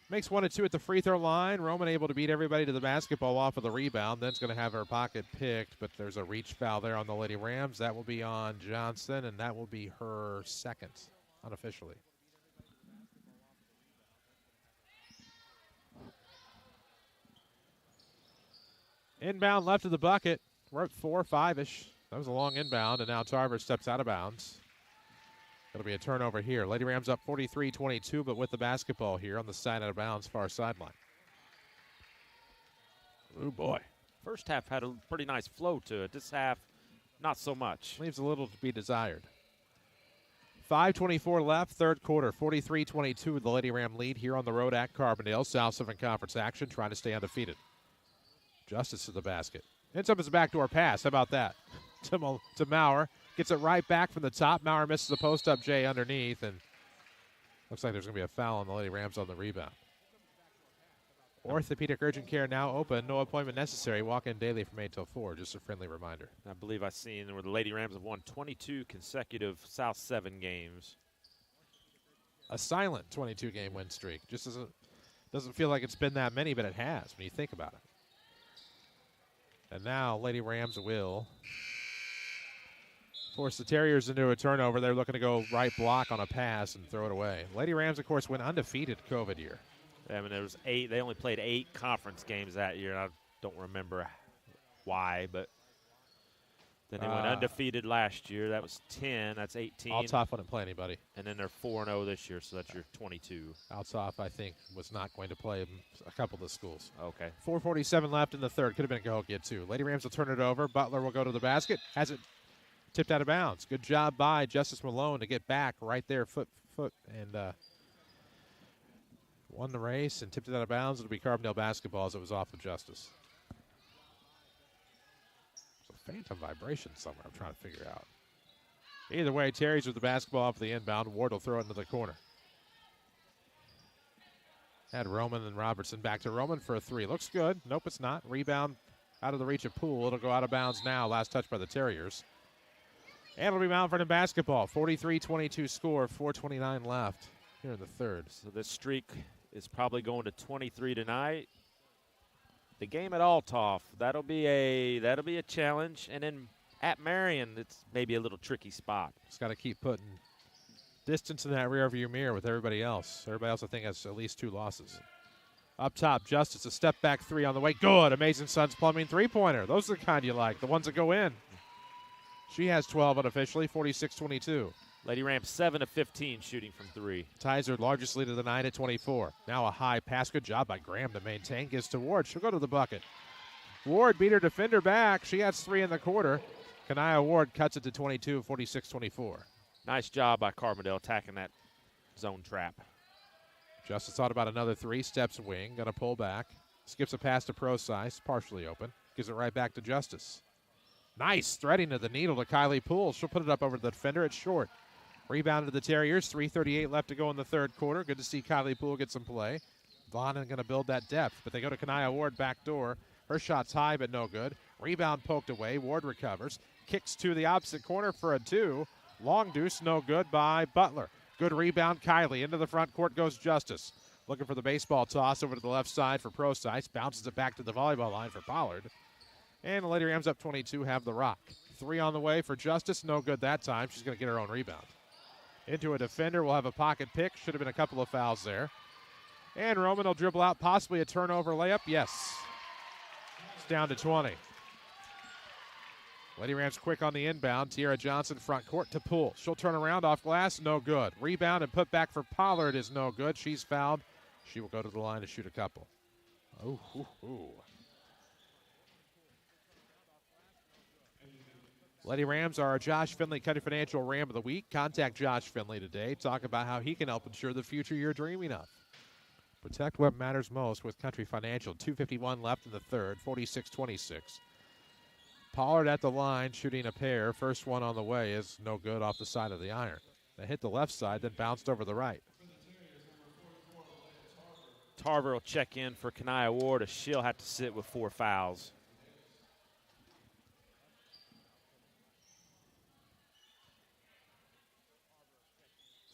[SPEAKER 2] Makes 1-2 at the free throw line. Roman able to beat everybody to the basketball off of the rebound. Then's going to have her pocket picked, but there's a reach foul there on the Lady Rams. That will be on Johnson, and that will be her second, unofficially. Inbound left of the bucket. We're at 4-5-ish. That was a long inbound, and now Tarver steps out of bounds. It'll be a turnover here. Lady Rams up 43-22, but with the basketball here on the side out of bounds, far sideline. Oh, boy.
[SPEAKER 3] First half had a pretty nice flow to it. This half, not so much.
[SPEAKER 2] Leaves a little to be desired. 5:24 left, third quarter, 43-22, the Lady Ram lead here on the road at Carbondale. South Southern Conference action, trying to stay undefeated. Justice to the basket. Ends up as a backdoor pass. How about that? To Maurer. Gets it right back from the top. Maurer misses the post-up J underneath, and looks like there's going to be a foul on the Lady Rams on the rebound. Orthopedic urgent care now open. No appointment necessary. Walk in daily from 8 till 4. Just a friendly reminder.
[SPEAKER 3] I believe I've seen where the Lady Rams have won 22 consecutive South 7 games.
[SPEAKER 2] A silent 22-game win streak. Just doesn't feel like it's been that many, but it has when you think about it. And now Lady Rams will force the Terriers into a turnover. They're looking to go right block on a pass and throw it away. Lady Rams, of course, went undefeated COVID year.
[SPEAKER 3] I mean, there was 8. They only played 8 conference games that year. I don't remember why, but then they went undefeated last year. That was 10. That's 18.
[SPEAKER 2] Althoff wouldn't play anybody.
[SPEAKER 3] And then they're 4-0 this year, so that's your 22.
[SPEAKER 2] Althoff, I think, was not going to play a couple of the schools.
[SPEAKER 3] Okay.
[SPEAKER 2] 4:47 Left in the third. Could have been Cahokia, too. Lady Rams will turn it over. Butler will go to the basket. Has it tipped out of bounds. Good job by Justice Malone to get back right there, foot, and won the race and tipped it out of bounds. It'll be Carbondale basketball as it was off of Justice. There's a phantom vibration somewhere I'm trying to figure out. Either way, Terriers with the basketball off the inbound. Ward will throw it into the corner. Had Roman and Robertson. Back to Roman for a 3. Looks good. Nope, it's not. Rebound out of the reach of Poole. It'll go out of bounds now. Last touch by the Terriers. And it'll be Mount Vernon basketball. 43-22 score, 4:29 left here in the third.
[SPEAKER 3] So this streak is probably going to 23 tonight. The game at Althoff, that'll be a challenge. And then at Marion, it's maybe a little tricky spot.
[SPEAKER 2] Just got to keep putting distance in that rearview mirror with everybody else. Everybody else, I think, has at least 2 losses. Up top, Justice, a step back 3 on the way. Good. Amazing Sons Plumbing three-pointer. Those are the kind you like, the ones that go in. She has 12 unofficially, 46-22.
[SPEAKER 3] Lady Rams 7 of 15 shooting from 3.
[SPEAKER 2] Ties her largest lead of the night at 24. Now a high pass. Good job by Graham to maintain. Gives to Ward. She'll go to the bucket. Ward beat her defender back. She has 3 in the quarter. Kanaya Ward cuts it to 22, 46-24.
[SPEAKER 3] Nice job by Carbondale attacking that zone trap.
[SPEAKER 2] Justice thought about another 3. Steps wing. Going to pull back. Skips a pass to Procise. Partially open. Gives it right back to Justice. Nice threading of the needle to Kylie Poole. She'll put it up over the defender. It's short. Rebounded to the Terriers. 3:38 left to go in the third quarter. Good to see Kylie Poole get some play. Vernon going to build that depth, but they go to Kanaya Ward back door. Her shot's high, but no good. Rebound poked away. Ward recovers. Kicks to the opposite corner for a 2. Long deuce, no good by Butler. Good rebound, Kylie. Into the front court goes Justice. Looking for the baseball toss over to the left side for Procise. Bounces it back to the volleyball line for Pollard. And the Lady Rams up 22 have the rock. 3 on the way for Justice. No good that time. She's going to get her own rebound. Into a defender. We'll have a pocket pick. Should have been a couple of fouls there. And Roman will dribble out. Possibly a turnover layup. Yes. It's down to 20. Lady Rams quick on the inbound. Tiara Johnson front court to Poole. She'll turn around off glass. No good. Rebound and put back for Pollard is no good. She's fouled. She will go to the line to shoot a couple. Oh, Lady Rams are Josh Finley Country Financial Ram of the Week. Contact Josh Finley today. Talk about how he can help ensure the future you're dreaming of. Protect what matters most with Country Financial. 2:51 left in the third, 46-26. Pollard at the line shooting a pair. First one on the way is no good off the side of the iron. They hit the left side, then bounced over the right.
[SPEAKER 3] Tarver will check in for Kanaya Ward as she'll have to sit with 4 fouls.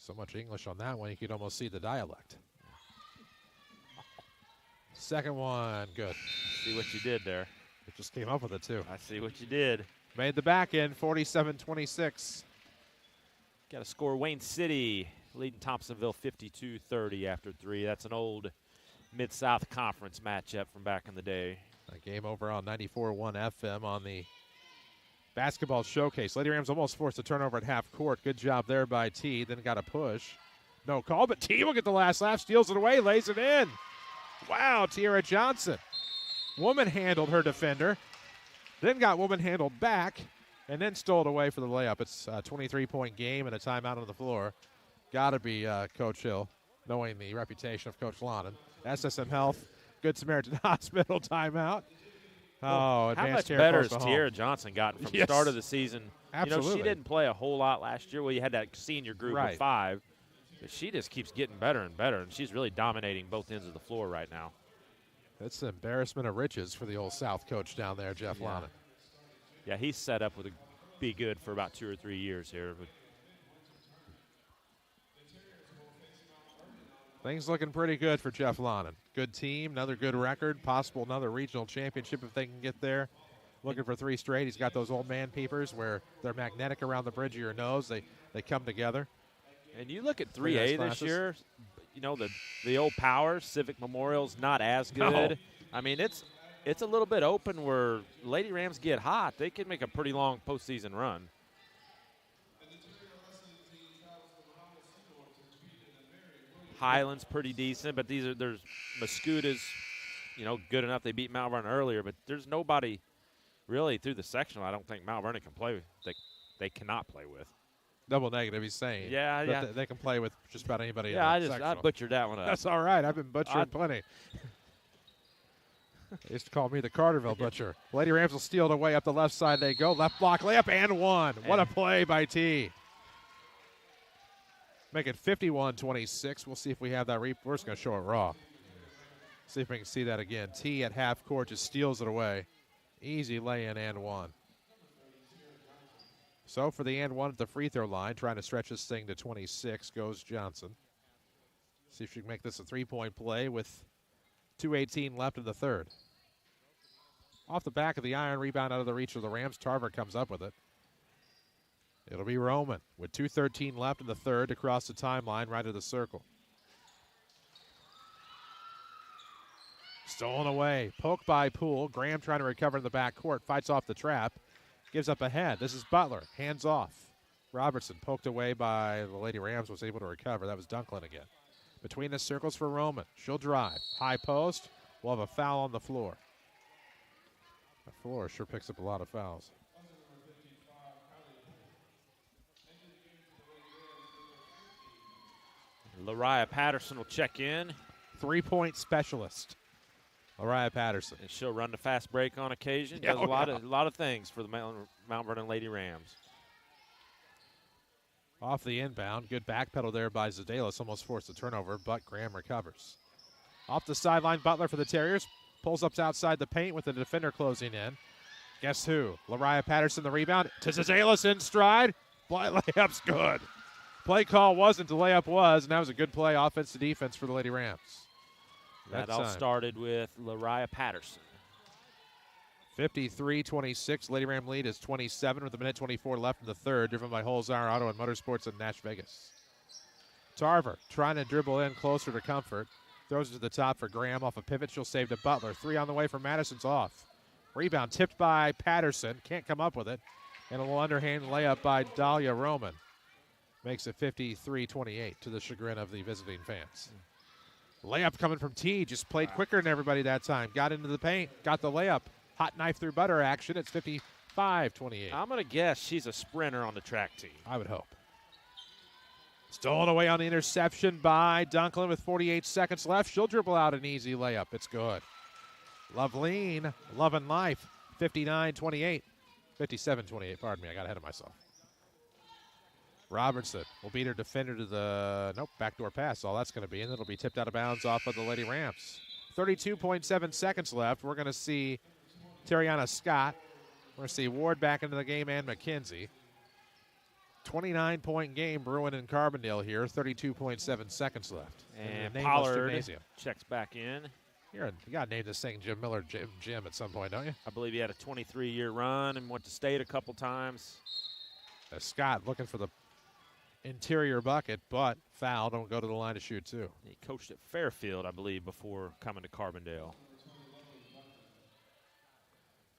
[SPEAKER 2] So much English on that one, you could almost see the dialect. Second one, good.
[SPEAKER 3] See what you did there.
[SPEAKER 2] It just came up with it, too.
[SPEAKER 3] I see what you did.
[SPEAKER 2] Made the back end, 47-26.
[SPEAKER 3] Got to score Wayne City, leading Thompsonville 52-30 after 3. That's an old Mid-South Conference matchup from back in the day.
[SPEAKER 2] A game over on 94.1 FM on the basketball showcase. Lady Rams almost forced a turnover at half court. Good job there by T. Then got a push. No call, but T will get the last laugh. Steals it away, lays it in. Wow, Tiara Johnson. Woman handled her defender. Then got woman handled back. And then stole it away for the layup. It's a 23-point game and a timeout on the floor. Got to be Coach Hill, knowing the reputation of Coach Lonan. SSM Health, Good Samaritan Hospital timeout.
[SPEAKER 3] Well, how much better has Tiara Johnson gotten from the start of the season?
[SPEAKER 2] Absolutely.
[SPEAKER 3] You know, she didn't play a whole lot last year. Well, you had that senior group of 5. But she just keeps getting better and better, and she's really dominating both ends of the floor right now.
[SPEAKER 2] That's an embarrassment of riches for the old South coach down there, Jeff Lonan.
[SPEAKER 3] Yeah, he's set up to be good for about 2 or 3 years here. But
[SPEAKER 2] things looking pretty good for Jeff Lonan. Good team, another good record, possible another regional championship if they can get there. Looking for 3 straight. He's got those old man peepers where they're magnetic around the bridge of your nose. They come together.
[SPEAKER 3] And you look at 3A this year, you know, the old Powers, Civic Memorial's not as good.
[SPEAKER 2] No.
[SPEAKER 3] I mean, it's a little bit open where Lady Rams get hot. They can make a pretty long postseason run. Highland's pretty decent, but there's Mascouta's, you know, good enough. They beat Mount Vernon earlier, but there's nobody really through the sectional I don't think Mount Vernon can play with. They cannot play with.
[SPEAKER 2] Double negative, he's saying.
[SPEAKER 3] Yeah.
[SPEAKER 2] They can play with just about anybody.
[SPEAKER 3] Yeah, I butchered that one up.
[SPEAKER 2] That's all right. I've been butchering plenty. They used to call me the Carterville Butcher. Lady Rams will steal it away up the left side. They go. Left block layup and one. What a play by T. Make it 51-26. We'll see if we have that. We're just going to show it raw. See if we can see that again. T at half court just steals it away. Easy lay-in and one. So for the and one at the free throw line, trying to stretch this thing to 26, goes Johnson. See if she can make this a three-point play with 2:18 left in the third. Off the back of the iron, rebound out of the reach of the Rams. Tarver comes up with it. It'll be Roman with 2:13 left in the third to cross the timeline right of the circle. Stolen away. Poke by Poole. Graham trying to recover in the backcourt. Fights off the trap. Gives up ahead. This is Butler. Hands off. Robertson poked away by the Lady Rams. Was able to recover. That was Dunklin again. Between the circles for Roman. She'll drive. High post. We'll have a foul on the floor. The floor sure picks up a lot of fouls.
[SPEAKER 3] Lariah Patterson will check in.
[SPEAKER 2] 3-point specialist. Lariah Patterson.
[SPEAKER 3] And she'll run the fast break on occasion.
[SPEAKER 2] Yeah,
[SPEAKER 3] Does a lot of things for the Mount Vernon Lady Rams.
[SPEAKER 2] Off the inbound. Good back pedal there by Zadelis. Almost forced a turnover, but Graham recovers. Off the sideline, Butler for the Terriers. Pulls up outside the paint with the defender closing in. Guess who? Lariah Patterson, the rebound. To Zadelis in stride. Layup's good. Play call wasn't, the layup was, and that was a good play, offense to defense for the Lady Rams.
[SPEAKER 3] That all started with Lariah Patterson.
[SPEAKER 2] 53-26. Lady Ram lead is 27 with a minute 24 left in the third, driven by Holzhauer Auto and Motorsports in Nash Vegas. Tarver trying to dribble in closer to Comfort. Throws it to the top for Graham off a pivot. She'll save to Butler. Three on the way for Madison's off. Rebound tipped by Patterson. Can't come up with it. And a little underhand layup by Dahlia Roman. Makes it 53-28 to the chagrin of the visiting fans. Layup coming from T. Just played quicker than everybody that time. Got into the paint. Got the layup. Hot knife through butter action. It's 55-28.
[SPEAKER 3] I'm going to guess she's a sprinter on the track team.
[SPEAKER 2] I would hope. Stolen away on the interception by Dunklin with 48 seconds left. She'll dribble out an easy layup. It's good. Loveleen, Love and Life, 59-28. 57-28, pardon me. I got ahead of myself. Robertson will beat her defender to the, backdoor pass. All that's going to be, and it'll be tipped out of bounds off of the Lady Rams. 32.7 seconds left. We're going to see Terriana Scott. We're going to see Ward back into the game and McKenzie. 29-point game brewing in Carbondale here. 32.7 seconds left.
[SPEAKER 3] And Pollard checks back in.
[SPEAKER 2] You got to name this thing Jim Miller Jim at some point, don't you?
[SPEAKER 3] I believe he had a 23-year run and went to state a couple times.
[SPEAKER 2] Scott looking for the interior bucket, but foul. Don't go to the line to shoot, too.
[SPEAKER 3] He coached at Fairfield, I believe, before coming to Carbondale.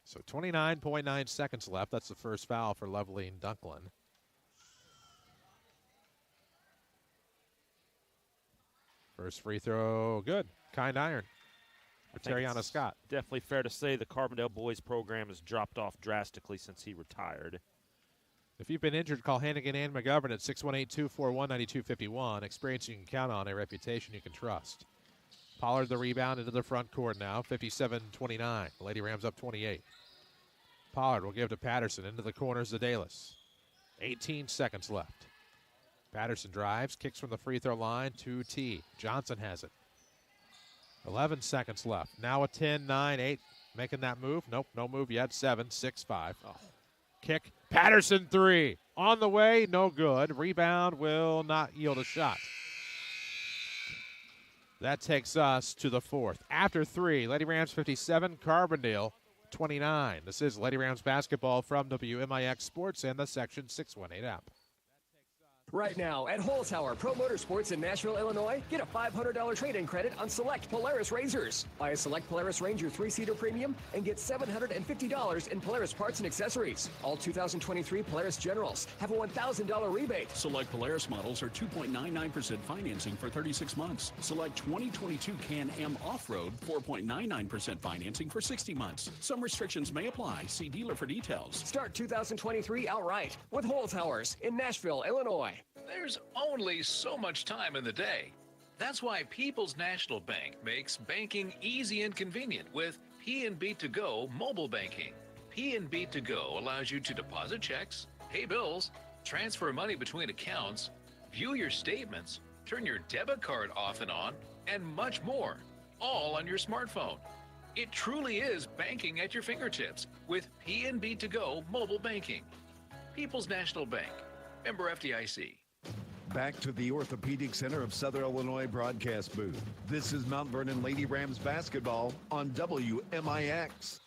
[SPEAKER 2] So 29.9 seconds left. That's the first foul for Loveleen Dunklin. First free throw, good. Kind iron for Terriana Scott.
[SPEAKER 3] Definitely fair to say the Carbondale boys program has dropped off drastically since he retired.
[SPEAKER 2] If you've been injured, call Hannigan and McGovern at 618-241-9251. Experience you can count on, a reputation you can trust. Pollard the rebound into the front court now, 57-29. Lady Rams up 28. Pollard will give to Patterson into the corner, Zadelis. 18 seconds left. Patterson drives, kicks from the free throw line to T. Johnson has it. 11 seconds left. Now a 10-9-8. Making that move. Nope, no move yet. 7-6-5. Oh. Kick. Patterson three. On the way, no good. Rebound will not yield a shot. That takes us to the fourth. After three, Lady Rams 57, Carbondale 29. This is Lady Rams basketball from WMIX Sports and the Section 618 app.
[SPEAKER 4] Right now at Holzhauer Pro Motorsports in Nashville, Illinois, get a $500 trade-in credit on select Polaris Razors. Buy a select Polaris Ranger 3-seater premium and get $750 in Polaris parts and accessories. All 2023 Polaris Generals have a $1,000 rebate.
[SPEAKER 5] Select Polaris models are 2.99% financing for 36 months. Select 2022 Can-Am Off-Road, 4.99% financing for 60 months. Some restrictions may apply. See dealer for details.
[SPEAKER 4] Start 2023 outright with Holzhauer's in Nashville, Illinois.
[SPEAKER 21] There's only so much time in the day. That's why People's National Bank makes banking easy and convenient with PNB To Go mobile banking. PNB To Go allows you to deposit checks, pay bills, transfer money between accounts, view your statements, turn your debit card off and on, and much more, all on your smartphone. It truly is banking at your fingertips with PNB To Go mobile banking. People's National Bank. Member FDIC.
[SPEAKER 1] Back to the Orthopedic Center of Southern Illinois broadcast booth. This is Mount Vernon Lady Rams basketball on WMIX.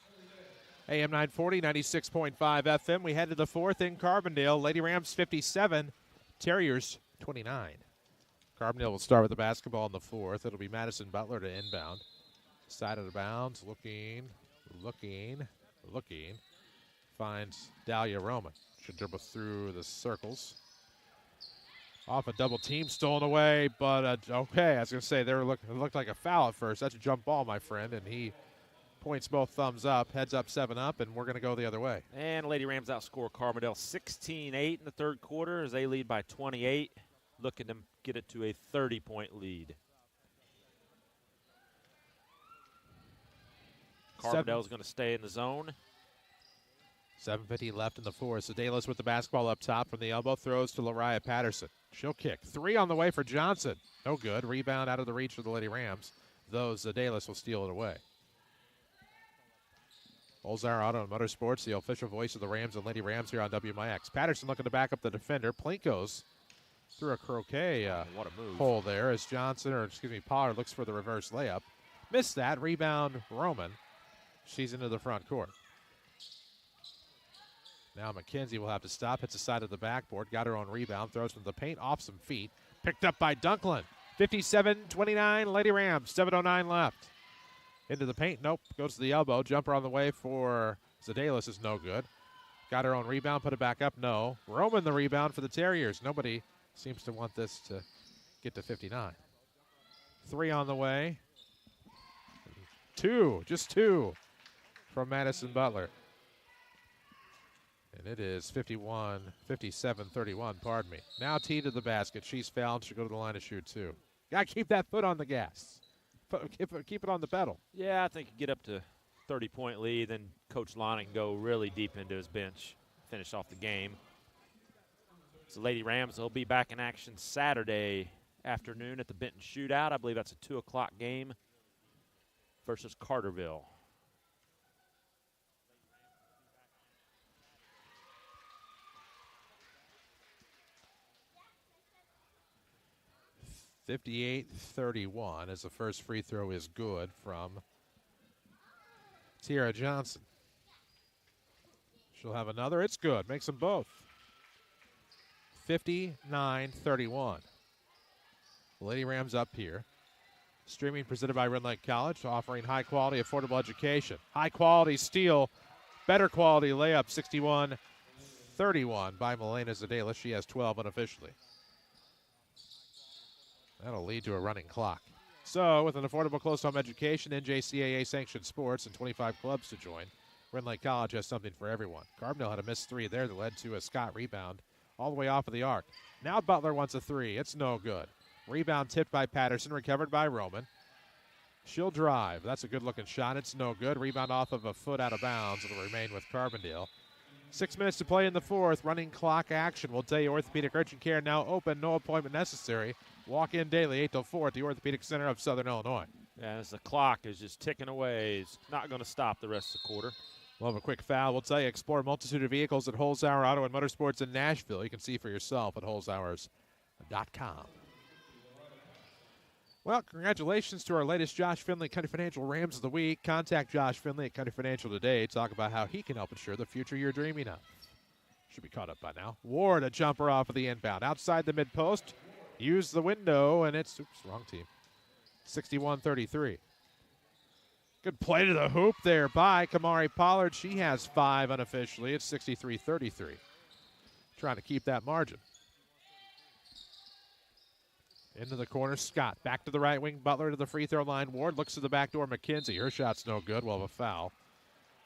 [SPEAKER 2] AM 940, 96.5 FM. We head to the fourth in Carbondale. Lady Rams 57, Terriers 29. Carbondale will start with the basketball in the fourth. It'll be Madison Butler to inbound. Side of the bounds, looking. Finds Dahlia Roman. Should dribble through the circles. Off a double team, stolen away, but okay. I was going to say, it looked like a foul at first. That's a jump ball, my friend, and he points both thumbs up, heads up 7-up, and we're going to go the other way.
[SPEAKER 3] And Lady Rams outscore Carbondale 16-8 in the third quarter as they lead by 28, looking to get it to a 30-point lead. Carbondale's going to stay in the zone.
[SPEAKER 2] 7:50 left in the fourth. Sedalis with the basketball up top from the elbow. Throws to Lariah Patterson. She'll kick. 3 on the way for Johnson. No good. Rebound out of the reach of the Lady Rams. Though Sedalis will steal it away. Olzar Auto and Motorsports, the official voice of the Rams and Lady Rams here on WMIX. Patterson looking to back up the defender. Plinko's through a croquet
[SPEAKER 3] what a move.
[SPEAKER 2] hole there as Pollard looks for the reverse layup. Missed that. Rebound Roman. She's into the front court. Now McKenzie will have to stop. Hits the side of the backboard. Got her own rebound. Throws from the paint. Off some feet. Picked up by Dunklin. 57-29. Lady Rams. 7:09 left. Into the paint. Nope. Goes to the elbow. Jumper on the way for Sedalis is no good. Got her own rebound. Put it back up. No. Roman the rebound for the Terriers. Nobody seems to want this to get to 59. 3 on the way. 2. Just 2 from Madison Butler. And it is 57-31, pardon me. Now T to the basket. She's fouled. She'll go to the line to shoot 2. Got to keep that foot on the gas. Keep it on the pedal.
[SPEAKER 3] Yeah, I think you get up to 30-point lead, then Coach Lana can go really deep into his bench, finish off the game. So Lady Rams will be back in action Saturday afternoon at the Benton Shootout. I believe that's a 2 o'clock game versus Carterville.
[SPEAKER 2] (58-31) as the first free throw is good from Tiara Johnson. She'll have another. It's good. Makes them both. 59-31. Lady Rams up here. Streaming presented by Red Lake College, offering high-quality, affordable education. High-quality steal, better quality layup, 61-31 by Milena Zadela. She has 12 unofficially. That'll lead to a running clock. So, with an affordable close-home education, NJCAA-sanctioned sports, and 25 clubs to join, Red Lake College has something for everyone. Carbondale had a missed 3 there that led to a Scott rebound all the way off of the arc. Now Butler wants a 3. It's no good. Rebound tipped by Patterson, recovered by Roman. She'll drive. That's a good-looking shot. It's no good. Rebound off of a foot out of bounds. It'll remain with Carbondale. 6 minutes to play in the fourth. Running clock action. We'll tell you Orthopedic Urgent Care now open. No appointment necessary. Walk in daily 8 till 4 at the Orthopedic Center of Southern Illinois.
[SPEAKER 3] Yeah, as the clock is just ticking away. It's not going to stop the rest of the quarter.
[SPEAKER 2] We'll have a quick foul. We'll tell you explore a multitude of vehicles at Holzhauer Auto and Motorsports in Nashville. You can see for yourself at holzhauers.com. Well, congratulations to our latest Josh Finley County Financial Rams of the Week. Contact Josh Finley at County Financial today. Talk about how he can help ensure the future you're dreaming of. Should be caught up by now. Ward, a jumper off of the inbound. Outside the mid-post. Use the window, and it's, wrong team. 61-33. Good play to the hoop there by Kamari Pollard. She has 5 unofficially. It's 63-33. Trying to keep that margin. Into the corner, Scott. Back to the right wing, Butler to the free throw line. Ward looks to the back door, McKenzie. Her shot's no good. We'll have a foul.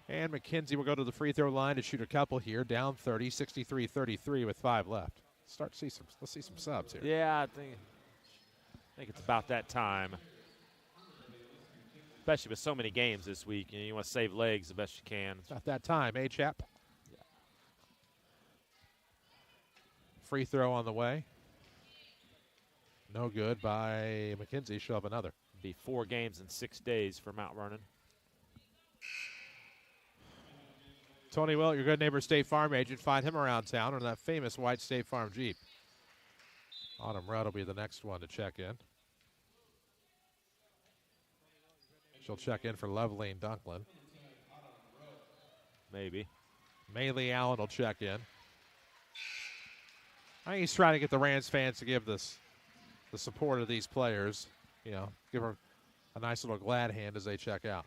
[SPEAKER 2] And McKenzie will go to the free throw line to shoot a couple here. Down 30, 63-33 with 5 left. Let's see some subs here.
[SPEAKER 3] Yeah, I think it's about that time. Especially with so many games this week. You want to save legs the best you can.
[SPEAKER 2] It's about that time, chap?
[SPEAKER 3] Yeah.
[SPEAKER 2] Free throw on the way. No good by McKenzie. She'll have another.
[SPEAKER 3] Be 4 games in 6 days for Mount Vernon.
[SPEAKER 2] Tony Wilt, your good neighbor State Farm agent. Find him around town on that famous white State Farm Jeep. Autumn Rudd will be the next one to check in. She'll check in for Loveline Dunklin.
[SPEAKER 3] Maybe.
[SPEAKER 2] Maylee Allen will check in. I think he's trying to get the Rams fans to give the support of these players. You know, give her a nice little glad hand as they check out.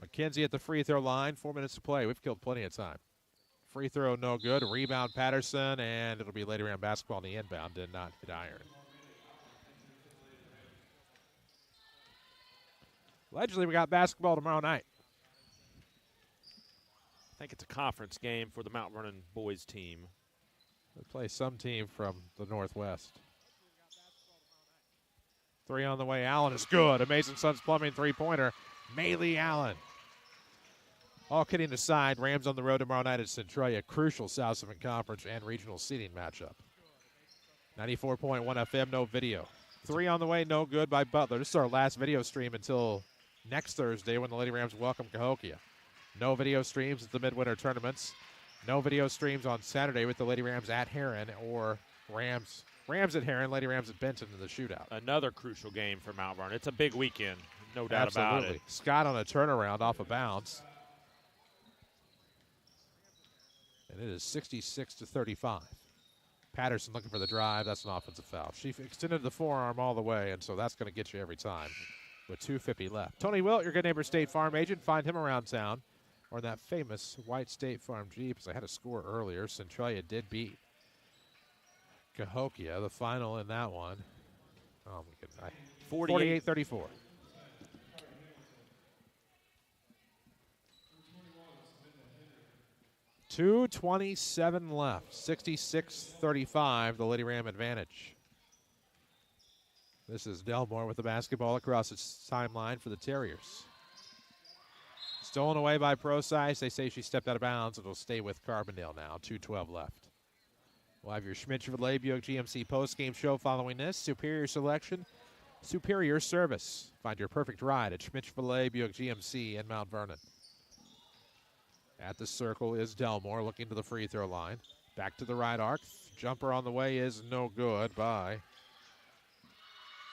[SPEAKER 2] McKenzie at the free throw line. 4 minutes to play. We've killed plenty of time. Free throw, no good. Rebound, Patterson, and it'll be Lady Ram basketball on the inbound. Did not hit iron. Allegedly, we got basketball tomorrow night.
[SPEAKER 3] I think it's a conference game for the Mount Vernon boys team.
[SPEAKER 2] They play some team from the Northwest. 3 on the way. Allen is good. Amazing Sons Plumbing three-pointer. Maylee Allen. All kidding aside, Rams on the road tomorrow night at Centralia. Crucial South 7 Conference and regional seeding matchup. 94.1 FM, no video. 3 on the way, no good by Butler. This is our last video stream until next Thursday when the Lady Rams welcome Cahokia. No video streams at the midwinter tournaments. No video streams on Saturday with the Lady Rams at Heron or Rams at Heron, Lady Rams at Benton in the shootout.
[SPEAKER 3] Another crucial game for Mount Vernon. It's a big weekend, no doubt
[SPEAKER 2] Absolutely.
[SPEAKER 3] about it.
[SPEAKER 2] Scott on a turnaround off of bounds. And it is 66-35. Patterson looking for the drive. That's an offensive foul. She extended the forearm all the way, and so that's going to get you every time with 2:50 left. Tony Wilt, your good neighbor State Farm agent. Find him around town or that famous white State Farm Jeep. As I had a score earlier, Centralia did beat Cahokia, the final in that one. Oh, my goodness. 48-34. 2:27 left. 66-35, the Lady Ram advantage. This is Delmore with the basketball across its timeline for the Terriers. Stolen away by Pro-Size. They say she stepped out of bounds. It'll stay with Carbondale now. 2:12 left. We'll have your Schmidt Chevrolet Buick GMC postgame show following this. Superior selection, superior service. Find your perfect ride at Schmidt Chevrolet Buick GMC in Mount Vernon. At the circle is Delmore looking to the free throw line. Back to the right arc. Jumper on the way is no good by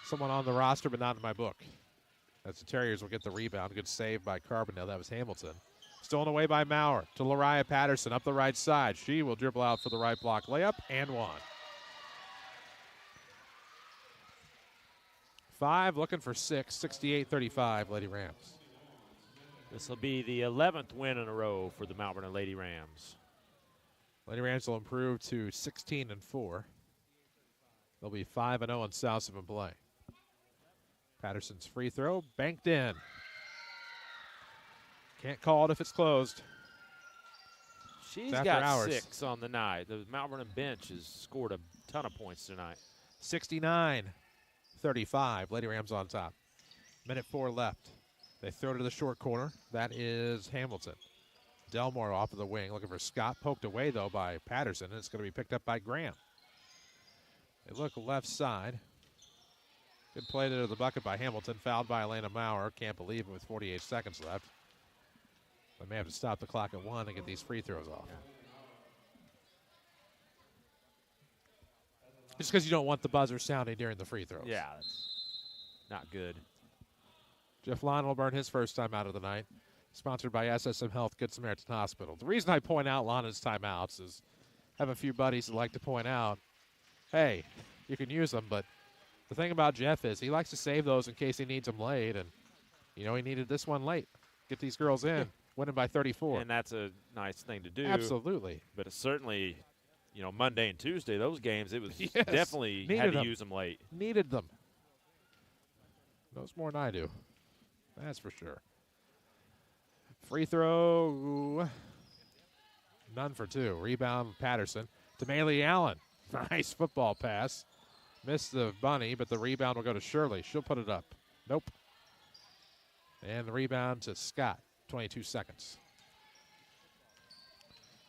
[SPEAKER 2] someone on the roster, but not in my book. As the Terriers will get the rebound. Good save by Carbondale. That was Hamilton. Stolen away by Maurer to Lariah Patterson up the right side. She will dribble out for the right block layup and one. 5 looking for 6. 68-35, Lady Rams.
[SPEAKER 3] This will be the 11th win in a row for the Mount Vernon Lady Rams.
[SPEAKER 2] Lady Rams will improve to 16-4. They'll be 5-0 in South 7 play. Patterson's free throw banked in. Can't call it if it's closed.
[SPEAKER 3] She's got 6 on the night. The Mount Vernon bench has scored a ton of points tonight.
[SPEAKER 2] 69-35. Lady Rams on top. Minute 4 left. They throw to the short corner. That is Hamilton. Delmore off of the wing, looking for Scott. Poked away, though, by Patterson, and it's going to be picked up by Graham. They look left side. Good play to the bucket by Hamilton. Fouled by Elena Maurer. Can't believe it with 48 seconds left. They may have to stop the clock at 1 and get these free throws off. Just because you don't want the buzzer sounding during the free throws.
[SPEAKER 3] Yeah, that's not good.
[SPEAKER 2] Jeff Lyon will burn his first time out of the night. Sponsored by SSM Health, Good Samaritan Hospital. The reason I point out Lana's timeouts is I have a few buddies that like to point out, hey, you can use them, but the thing about Jeff is he likes to save those in case he needs them late, and, you know, he needed this one late. Get these girls in, winning by 34.
[SPEAKER 3] And that's a nice thing to do.
[SPEAKER 2] Absolutely.
[SPEAKER 3] But it's certainly, you know, Monday and Tuesday, those games, it was definitely had to use them late.
[SPEAKER 2] Needed them. Knows more than I do. That's for sure. Free throw, none for 2. Rebound, Patterson to Maylee Allen. Nice football pass. Missed the bunny, but the rebound will go to Shirley. She'll put it up. Nope. And the rebound to Scott. 22 seconds.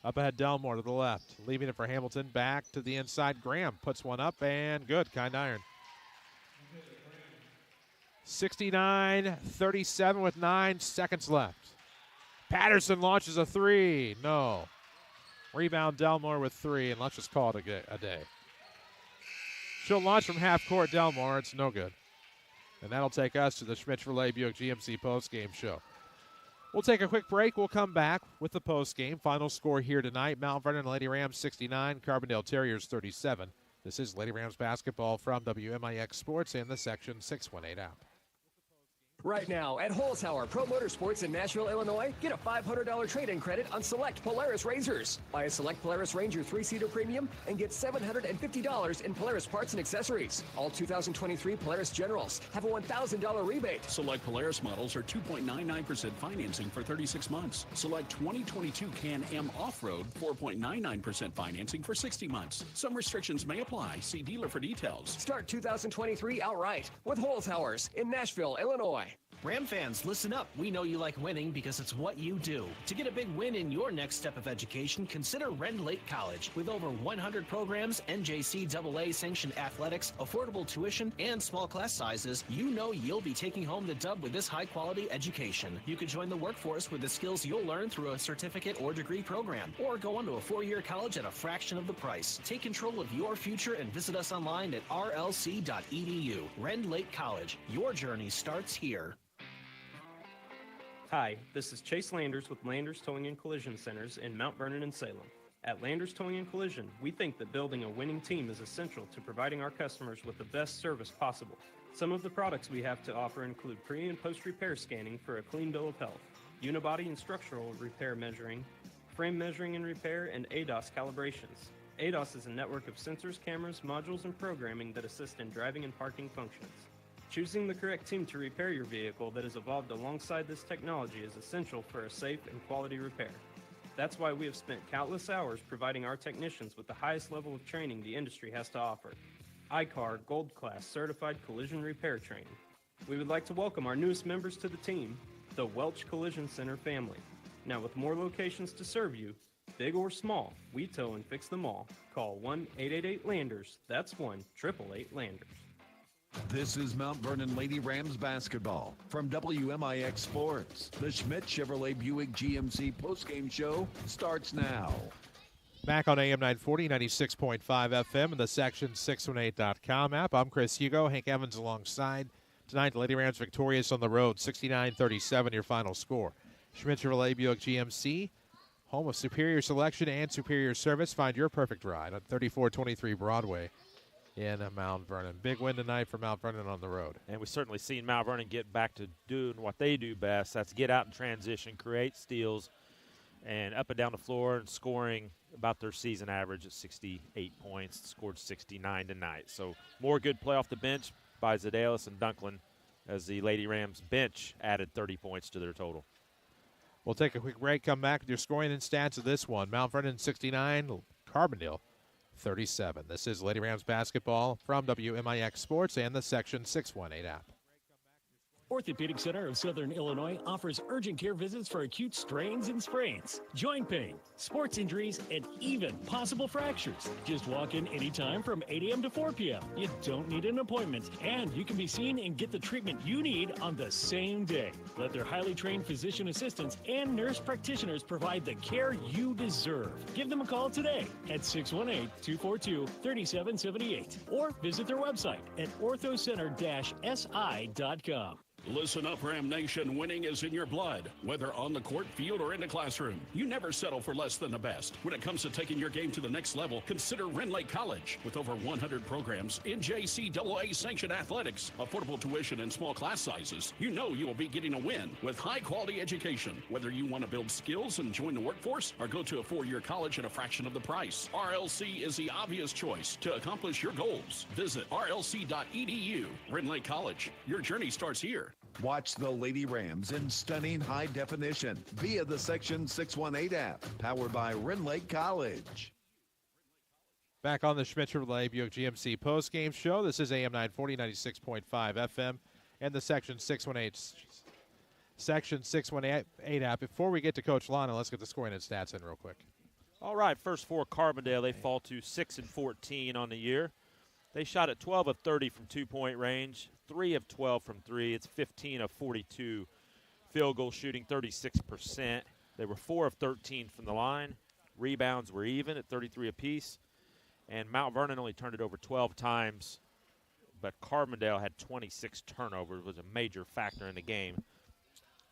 [SPEAKER 2] Up ahead, Delmore to the left. Leaving it for Hamilton. Back to the inside. Graham puts one up, and good. Kind iron. 69-37 with 9 seconds left. Patterson launches a three. No. Rebound Delmore with 3, and let's just call it a day. She'll launch from half court, Delmore. It's no good. And that'll take us to the Schmidt-Chevrolet Buick GMC postgame show. We'll take a quick break. We'll come back with the postgame. Final score here tonight, Mount Vernon Lady Rams 69, Carbondale Terriers 37. This is Lady Rams basketball from WMIX Sports and the Section 618 app.
[SPEAKER 4] Right now at Holzhauer Pro Motorsports in Nashville, Illinois, get a $500 trade-in credit on select Polaris Razors. Buy a select Polaris Ranger 3-seater premium and get $750 in Polaris parts and accessories. All 2023 Polaris Generals have a $1,000 rebate.
[SPEAKER 5] Select Polaris models are 2.99% financing for 36 months. Select 2022 Can-Am Off-Road 4.99% financing for 60 months. Some restrictions may apply. See dealer for details.
[SPEAKER 4] Start 2023 outright with Holzhauer's in Nashville, Illinois.
[SPEAKER 7] Ram fans, listen up. We know you like winning because it's what you do. To get a big win in your next step of education, consider Rend Lake College. With over 100 programs, NJCAA sanctioned athletics, affordable tuition, and small class sizes, you know you'll be taking home the dub with this high quality education. You could join the workforce with the skills you'll learn through a certificate or degree program, or go on to a 4-year college at a fraction of the price. Take control of your future and visit us online at rlc.edu. Rend Lake College. Your journey starts here.
[SPEAKER 14] Hi, this is Chase Landers with Landers Towing and Collision Centers in Mount Vernon and Salem. At Landers Towing and Collision, we think that building a winning team is essential to providing our customers with the best service possible. Some of the products we have to offer include pre- and post-repair scanning for a clean bill of health, unibody and structural repair measuring, frame measuring and repair, and ADAS calibrations. ADAS is a network of sensors, cameras, modules, and programming that assist in driving and parking functions. Choosing the correct team to repair your vehicle that has evolved alongside this technology is essential for a safe and quality repair. That's why we have spent countless hours providing our technicians with the highest level of training the industry has to offer. ICAR Gold Class Certified Collision Repair Training. We would like to welcome our newest members to the team, the Welch Collision Center family. Now with more locations to serve you, big or small, we tow and fix them all. Call 1-888-LANDERS. That's 1-888-LANDERS.
[SPEAKER 1] This is Mount Vernon Lady Rams basketball from WMIX Sports. The Schmidt Chevrolet Buick GMC postgame show starts now.
[SPEAKER 2] Back on AM 940, 96.5 FM and the Section618.com app. I'm Chris Hugo. Hank Evans alongside. Tonight, the Lady Rams victorious on the road, 69-37 your final score. Schmidt Chevrolet Buick GMC, home of superior selection and superior service. Find your perfect ride on 3423 Broadway in Mount Vernon. Big win tonight for Mount Vernon on the road.
[SPEAKER 3] And we've certainly seen Mount Vernon get back to doing what they do best. That's get out in transition, create steals, and up and down the floor and scoring about their season average at 68 points. Scored 69 tonight. So more good play off the bench by Zedalis and Dunklin as the Lady Rams bench added 30 points to their total.
[SPEAKER 2] We'll take a quick break, come back with your scoring and stats of this one. Mount Vernon 69, Carbondale 37. This is Lady Rams basketball from WMIX Sports and the Section 618 app.
[SPEAKER 8] Orthopedic Center of Southern Illinois offers urgent care visits for acute strains and sprains, joint pain, sports injuries, and even possible fractures. Just walk in anytime from 8 a.m. to 4 p.m. You don't need an appointment, and you can be seen and get the treatment you need on the same day. Let their highly trained physician assistants and nurse practitioners provide the care you deserve. Give them a call today at 618-242-3778 or visit their website at orthocenter-si.com.
[SPEAKER 5] Listen up, Ram Nation. Winning is in your blood. Whether on the court, field, or in the classroom, you never settle for less than the best. When it comes to taking your game to the next level, consider Rend Lake College. With over 100 programs, NJCAA sanctioned athletics, affordable tuition, and small class sizes, you know you will be getting a win with high-quality education. Whether you want to build skills and join the workforce or go to a 4-year college at a fraction of the price, RLC is the obvious choice to accomplish your goals. Visit rlc.edu. Rend Lake College. Your journey starts here.
[SPEAKER 1] Watch the Lady Rams in stunning high definition via the Section 618 app, powered by Rend Lake College.
[SPEAKER 2] Back on the Schmidt Chevrolet Buick GMC postgame show. This is AM 940, 96.5 FM, and the Section 618 app. Before we get to Coach Lana, let's get the scoring and stats in real quick.
[SPEAKER 3] All right, first for Carbondale, they fall to 6-14 on the year. They shot at 12 of 30 from two-point range, 3 of 12 from three. It's 15 of 42 field goal shooting, 36%. They were 4 of 13 from the line. Rebounds were even at 33 apiece. And Mount Vernon only turned it over 12 times, but Carbondale had 26 turnovers, was a major factor in the game.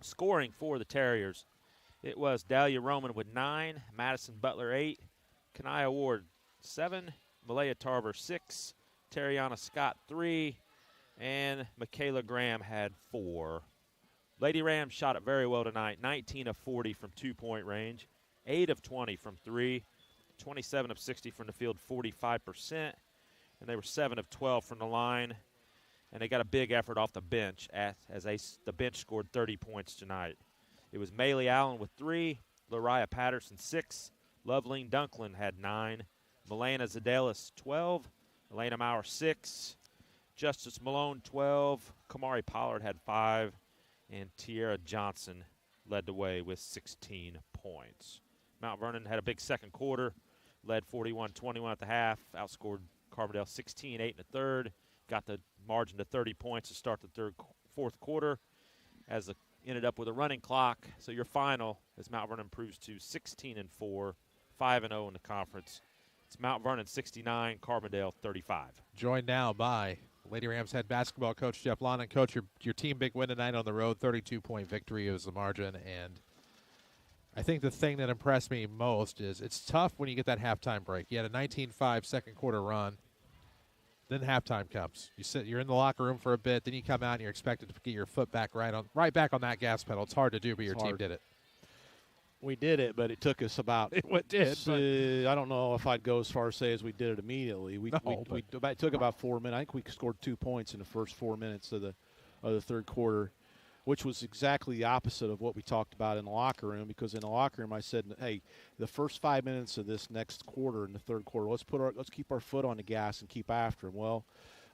[SPEAKER 3] Scoring for the Terriers, it was Dahlia Roman with 9, Madison Butler 8, Kanaya Ward 7, Malaya Tarver 6, Terriana Scott 3, and Michaela Graham had 4. Lady Rams shot it very well tonight, 19 of 40 from two-point range, 8 of 20 from 3, 27 of 60 from the field, 45%, and they were 7 of 12 from the line, and they got a big effort off the bench as the bench scored 30 points tonight. It was Maylee Allen with 3, Lariah Patterson 6, Loveline Dunklin had 9, Milena Zadelis 12, Elena Maurer 6, Justice Malone 12, Kamari Pollard had 5, and Tierra Johnson led the way with 16 points. Mount Vernon had a big second quarter, led 41-21 at the half, outscored Carbondale 16-8 in the third, got the margin to 30 points to start the fourth quarter as it ended up with a running clock. So your final, as Mount Vernon improves to 16-4, 5-0 in the conference. It's Mount Vernon 69, Carbondale 35.
[SPEAKER 2] Joined now by Lady Rams head basketball coach Jeff London. Coach, your team big win tonight on the road, 32-point victory was the margin. And I think the thing that impressed me most is it's tough when you get that halftime break. You had a 19-5 second quarter run. Then halftime comes. You're in the locker room for a bit. Then you come out and you're expected to get your foot back right back on that gas pedal. It's hard to do, but your team did it.
[SPEAKER 10] We did it, but it took us about.
[SPEAKER 2] It did.
[SPEAKER 10] I don't know if I'd go as far as say as we did it immediately. It took about 4 minutes. I think we scored 2 points in the first 4 minutes of the third quarter, which was exactly the opposite of what we talked about in the locker room. Because in the locker room, I said, "Hey, the first 5 minutes of this next quarter, in the third quarter, let's keep our foot on the gas and keep after them." Well,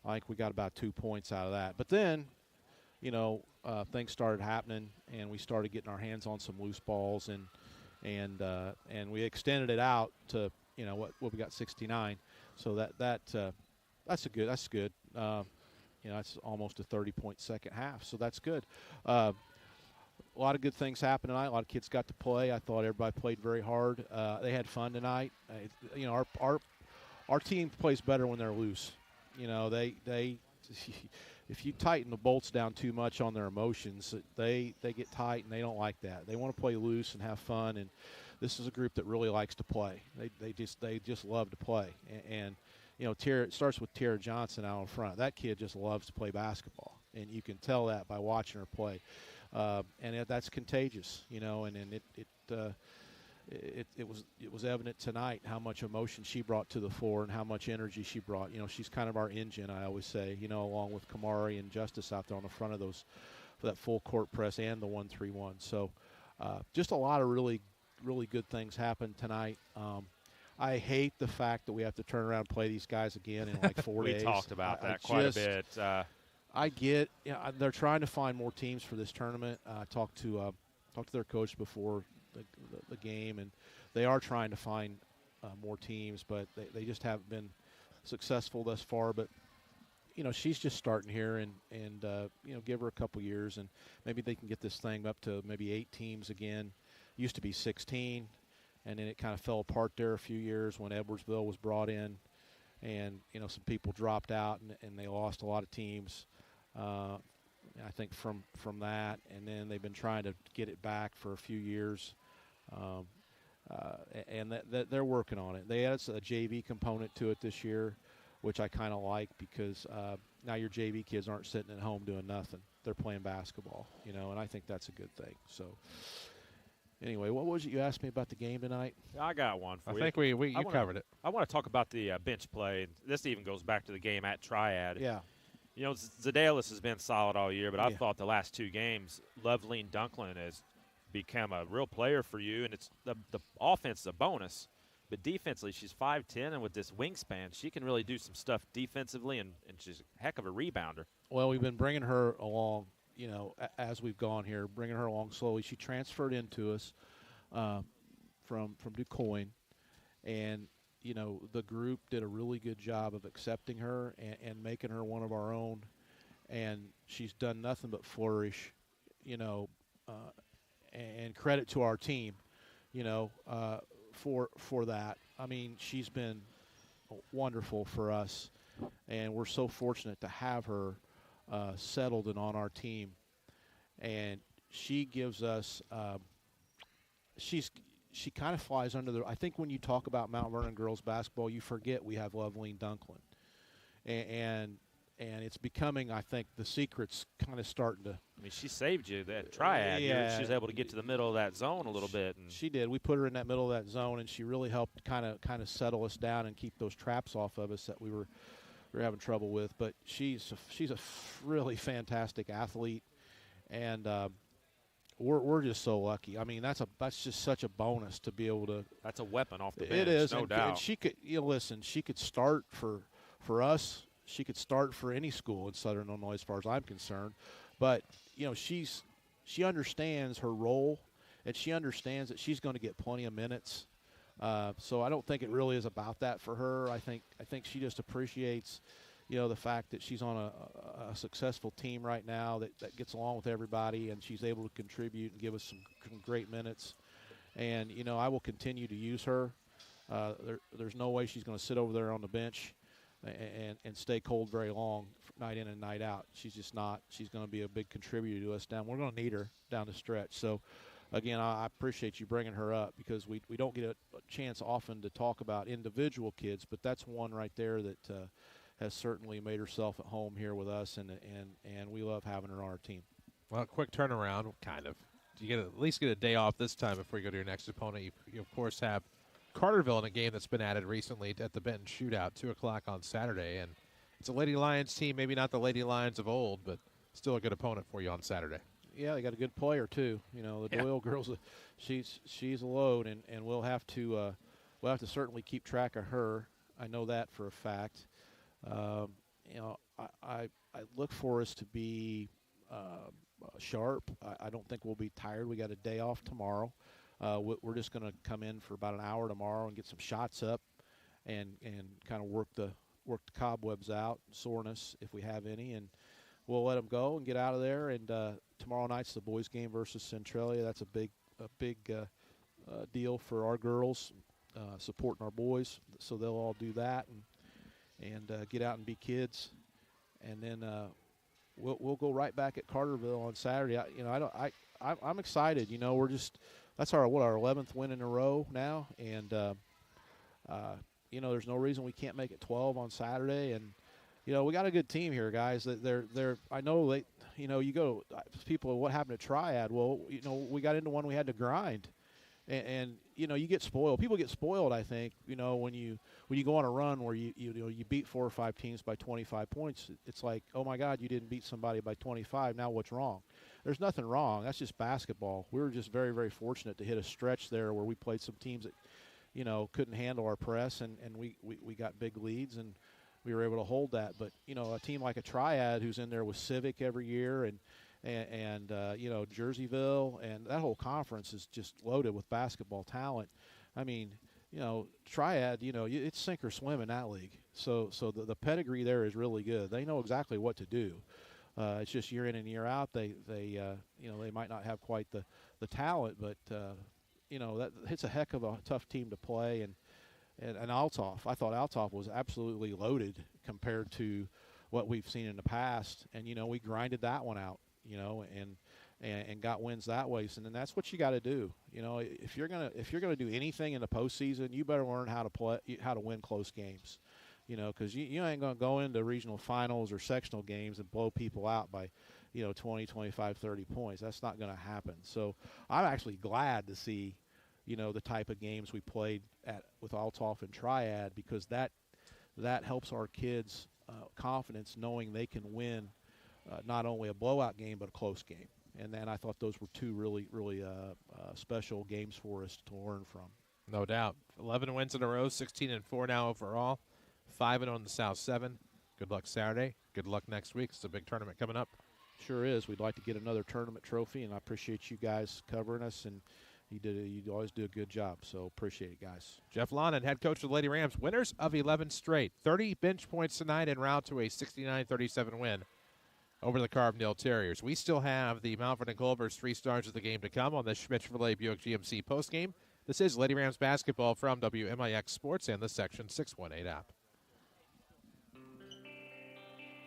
[SPEAKER 10] I think we got about 2 points out of that. But then, things started happening, and we started getting our hands on some loose balls, and we extended it out to what we got 69. So that's good. It's almost a 30-point second half, so that's good. A lot of good things happened tonight. A lot of kids got to play. I thought everybody played very hard. They had fun tonight. Our team plays better when they're loose. They if you tighten the bolts down too much on their emotions, they get tight, and they don't like that. They want to play loose and have fun, and this is a group that really likes to play. They just love to play, and it starts with Tierra Johnson out in front. That kid just loves to play basketball, and you can tell that by watching her play, and that's contagious, and it was evident tonight how much emotion she brought to the floor and how much energy she brought. She's kind of our engine, I always say, along with Kamari and Justice out there on the front of those for that full court press and the 1-3-1. So just a lot of really, really good things happened tonight. I hate the fact that we have to turn around and play these guys again in like 4 days.
[SPEAKER 3] We talked about that quite a bit.
[SPEAKER 10] I get, they're trying to find more teams for this tournament. I talked to their coach before the game, and they are trying to find more teams, but they just haven't been successful thus far. But she's just starting here, and give her a couple years, and maybe they can get this thing up to maybe 8 teams again. Used to be 16, and then it kind of fell apart there a few years when Edwardsville was brought in, and some people dropped out, and they lost a lot of teams. I think from that, and then they've been trying to get it back for a few years. And they're working on it. They added a JV component to it this year, which I kind of like, because now your JV kids aren't sitting at home doing nothing. They're playing basketball, and I think that's a good thing. So anyway, what was it you asked me about the game tonight?
[SPEAKER 3] I got one for you.
[SPEAKER 2] I think you covered it.
[SPEAKER 3] I want to talk about the bench play. This even goes back to the game at Triad.
[SPEAKER 10] Yeah.
[SPEAKER 3] Zadelis has been solid all year, but I thought the last 2 games, Loveline Dunklin has become a real player for you, and it's the offense is a bonus, but defensively she's 5'10", and with this wingspan, she can really do some stuff defensively, and she's a heck of a rebounder.
[SPEAKER 10] Well, we've been bringing her along, as we've gone here, bringing her along slowly. She transferred into us from DuQuoin, and the group did a really good job of accepting her and making her one of our own, and she's done nothing but flourish, and credit to our team, for that. I mean, she's been wonderful for us, and we're so fortunate to have her settled and on our team. And she gives us she kind of flies under the – I think when you talk about Mount Vernon girls basketball, you forget we have Loveline Dunklin. And it's becoming, I think, the secret's kind of starting to –
[SPEAKER 3] I mean, she saved you that triad.
[SPEAKER 10] Yeah.
[SPEAKER 3] She was able to get to the middle of that zone a little bit. And
[SPEAKER 10] she did. We put her in that middle of that zone, and she really helped kind of settle us down and keep those traps off of us that we were having trouble with. But she's a really fantastic athlete, and we're just so lucky. I mean, that's just such a bonus to be able to.
[SPEAKER 3] That's a weapon off the bench.
[SPEAKER 10] It is,
[SPEAKER 3] no doubt.
[SPEAKER 10] And she could, listen. She could start for us. She could start for any school in Southern Illinois, as far as I'm concerned. But she understands her role, and she understands that she's going to get plenty of minutes. So I don't think it really is about that for her. I think she just appreciates, the fact that she's on a successful team right now that gets along with everybody, and she's able to contribute and give us some great minutes. And, I will continue to use her. There's no way she's going to sit over there on the bench and stay cold very long, night in and night out. She's just not. She's going to be a big contributor to us down. We're going to need her down the stretch. So, again, I appreciate you bringing her up, because we don't get a chance often to talk about individual kids, but that's one right there that has certainly made herself at home here with us, and we love having her on our team.
[SPEAKER 2] Well, quick turnaround, kind of. You at least get a day off this time before you go to your next opponent. You of course, have Carterville in a game that's been added recently at the Benton Shootout, 2 o'clock on Saturday. And it's a Lady Lions team, maybe not the Lady Lions of old, but still a good opponent for you on Saturday.
[SPEAKER 10] Yeah, they got a good player, too. The Doyle girls, she's a load, and we'll have to certainly keep track of her. I know that for a fact. I look for us to be sharp. I don't think we'll be tired. We got a day off tomorrow. We're just going to come in for about an hour tomorrow and get some shots up, and kind of work the cobwebs out, soreness if we have any, and we'll let them go and get out of there. And tomorrow night's the boys' game versus Centralia. That's a big deal for our girls, supporting our boys. So they'll all do that and get out and be kids, and then we'll go right back at Carterville on Saturday. I'm excited. We're just. That's our 11th win in a row now, and there's no reason we can't make it 12 on Saturday. And we got a good team here, guys. They're I know they, you go people. What happened to Triad? Well, we got into one we had to grind, and you get spoiled. People get spoiled, I think. When you go on a run where you beat 4 or 5 teams by 25 points, it's like, oh my God, you didn't beat somebody by 25. Now what's wrong? There's nothing wrong. That's just basketball. We were just very, very fortunate to hit a stretch there where we played some teams that, couldn't handle our press, and we got big leads, and we were able to hold that. But, a team like a Triad who's in there with Civic every year and Jerseyville, and that whole conference is just loaded with basketball talent. I mean, Triad, it's sink or swim in that league. So the pedigree there is really good. They know exactly what to do. It's just year in and year out. They might not have quite the talent, but it's a heck of a tough team to play. And Althoff, I thought Althoff was absolutely loaded compared to what we've seen in the past. And we grinded that one out, and got wins that way. And then that's what you got to do. If you're gonna do anything in the postseason, you better learn how to win close games. Because you ain't going to go into regional finals or sectional games and blow people out by, 20, 25, 30 points. That's not going to happen. So I'm actually glad to see, the type of games we played with Althoff and Triad, because that helps our kids' confidence, knowing they can win not only a blowout game but a close game. And then I thought those were 2 really, really special games for us to learn from.
[SPEAKER 2] No doubt. 11 wins in a row, 16-4 now overall. 5-0 in the South 7. Good luck Saturday. Good luck next week. It's a big tournament coming up.
[SPEAKER 10] Sure is. We'd like to get another tournament trophy, and I appreciate you guys covering us and You always do a good job, so appreciate it, guys.
[SPEAKER 2] Jeff Lonan, head coach of the Lady Rams, winners of 11 straight. 30 bench points tonight en route to a 69-37 win over the Carbondale Terriers. We still have the Mount Vernon Culver's 3 stars of the game to come on the Schmidt-Chevrolet Buick GMC postgame. This is Lady Rams basketball from WMIX Sports and the Section 618 app.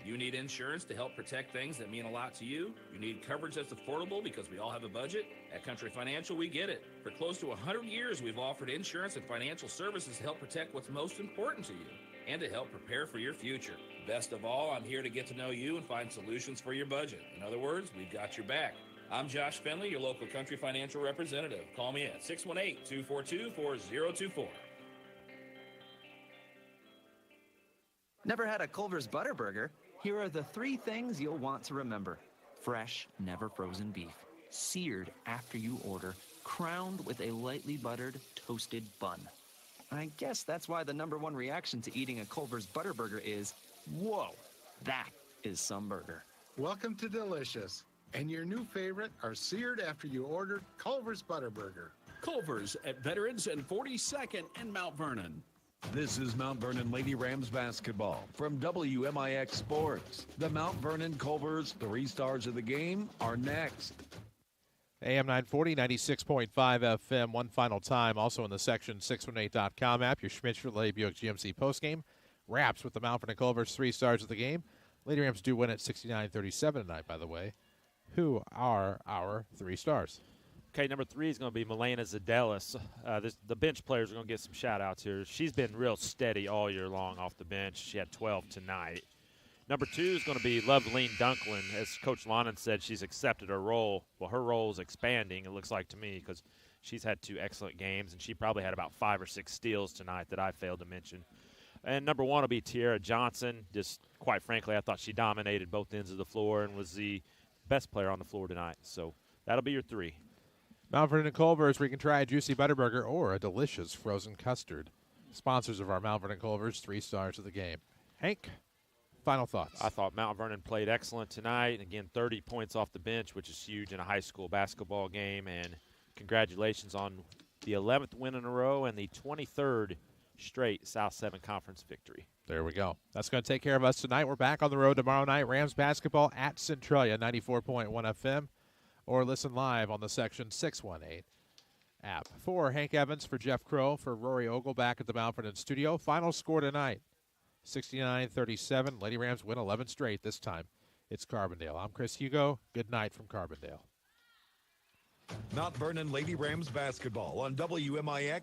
[SPEAKER 18] You need insurance to help protect things that mean a lot to you. You need coverage that's affordable because we all have a budget. At Country Financial, we get it. For close to 100 years, we've offered insurance and financial services to help protect what's most important to you and to help prepare for your future. Best of all, I'm here to get to know you and find solutions for your budget. In other words, we've got your back. I'm Josh Finley, your local Country Financial representative. Call me at 618-242-4024.
[SPEAKER 9] Never had a Culver's Butterburger? Here are the 3 things you'll want to remember. Fresh, never frozen beef. Seared after you order. Crowned with a lightly buttered, toasted bun. I guess that's why the #1 reaction to eating a Culver's Butterburger is, whoa, that is some burger.
[SPEAKER 22] Welcome to Delicious. And your new favorite are seared after you ordered Culver's Butterburger.
[SPEAKER 5] Culver's at Veterans and 42nd and Mount Vernon.
[SPEAKER 1] This is Mount Vernon Lady Rams basketball from WMIX Sports. The Mount Vernon Culver's 3 stars of the game are next.
[SPEAKER 2] AM 940, 96.5 FM, one final time. Also in the Section618.com app, your Schmidt-Chevrolet Buick GMC postgame wraps with the Mount Vernon Culver's 3 stars of the game. Lady Rams do win at 69-37 tonight, by the way. Who are our 3 stars?
[SPEAKER 3] Okay, number 3 is going to be Milena Zadelis. The bench players are going to get some shout-outs here. She's been real steady all year long off the bench. She had 12 tonight. Number 2 is going to be Loveline Dunklin. As Coach Lonan said, she's accepted her role. Well, her role is expanding, it looks like to me, because she's had 2 excellent games, and she probably had about 5 or 6 steals tonight that I failed to mention. And number 1 will be Tiara Johnson. Just quite frankly, I thought she dominated both ends of the floor and was the best player on the floor tonight. So that'll be your 3.
[SPEAKER 2] Mount Vernon Culver's, where you can try a juicy Butterburger or a delicious frozen custard. Sponsors of our Mount Vernon Culver's 3 stars of the game. Hank, final thoughts.
[SPEAKER 3] I thought Mount Vernon played excellent tonight. Again, 30 points off the bench, which is huge in a high school basketball game. And congratulations on the 11th win in a row and the 23rd straight South 7 Conference victory.
[SPEAKER 2] There we go. That's going to take care of us tonight. We're back on the road tomorrow night. Rams basketball at Centralia, 94.1 FM. Or listen live on the Section 618 app. For Hank Evans, for Jeff Crow, for Rory Ogle back at the Mount Vernon studio. Final score tonight, 69-37. Lady Rams win 11 straight this time. It's Carbondale. I'm Chris Hugo. Good night from Carbondale.
[SPEAKER 1] Mount Vernon Lady Rams basketball on WMIX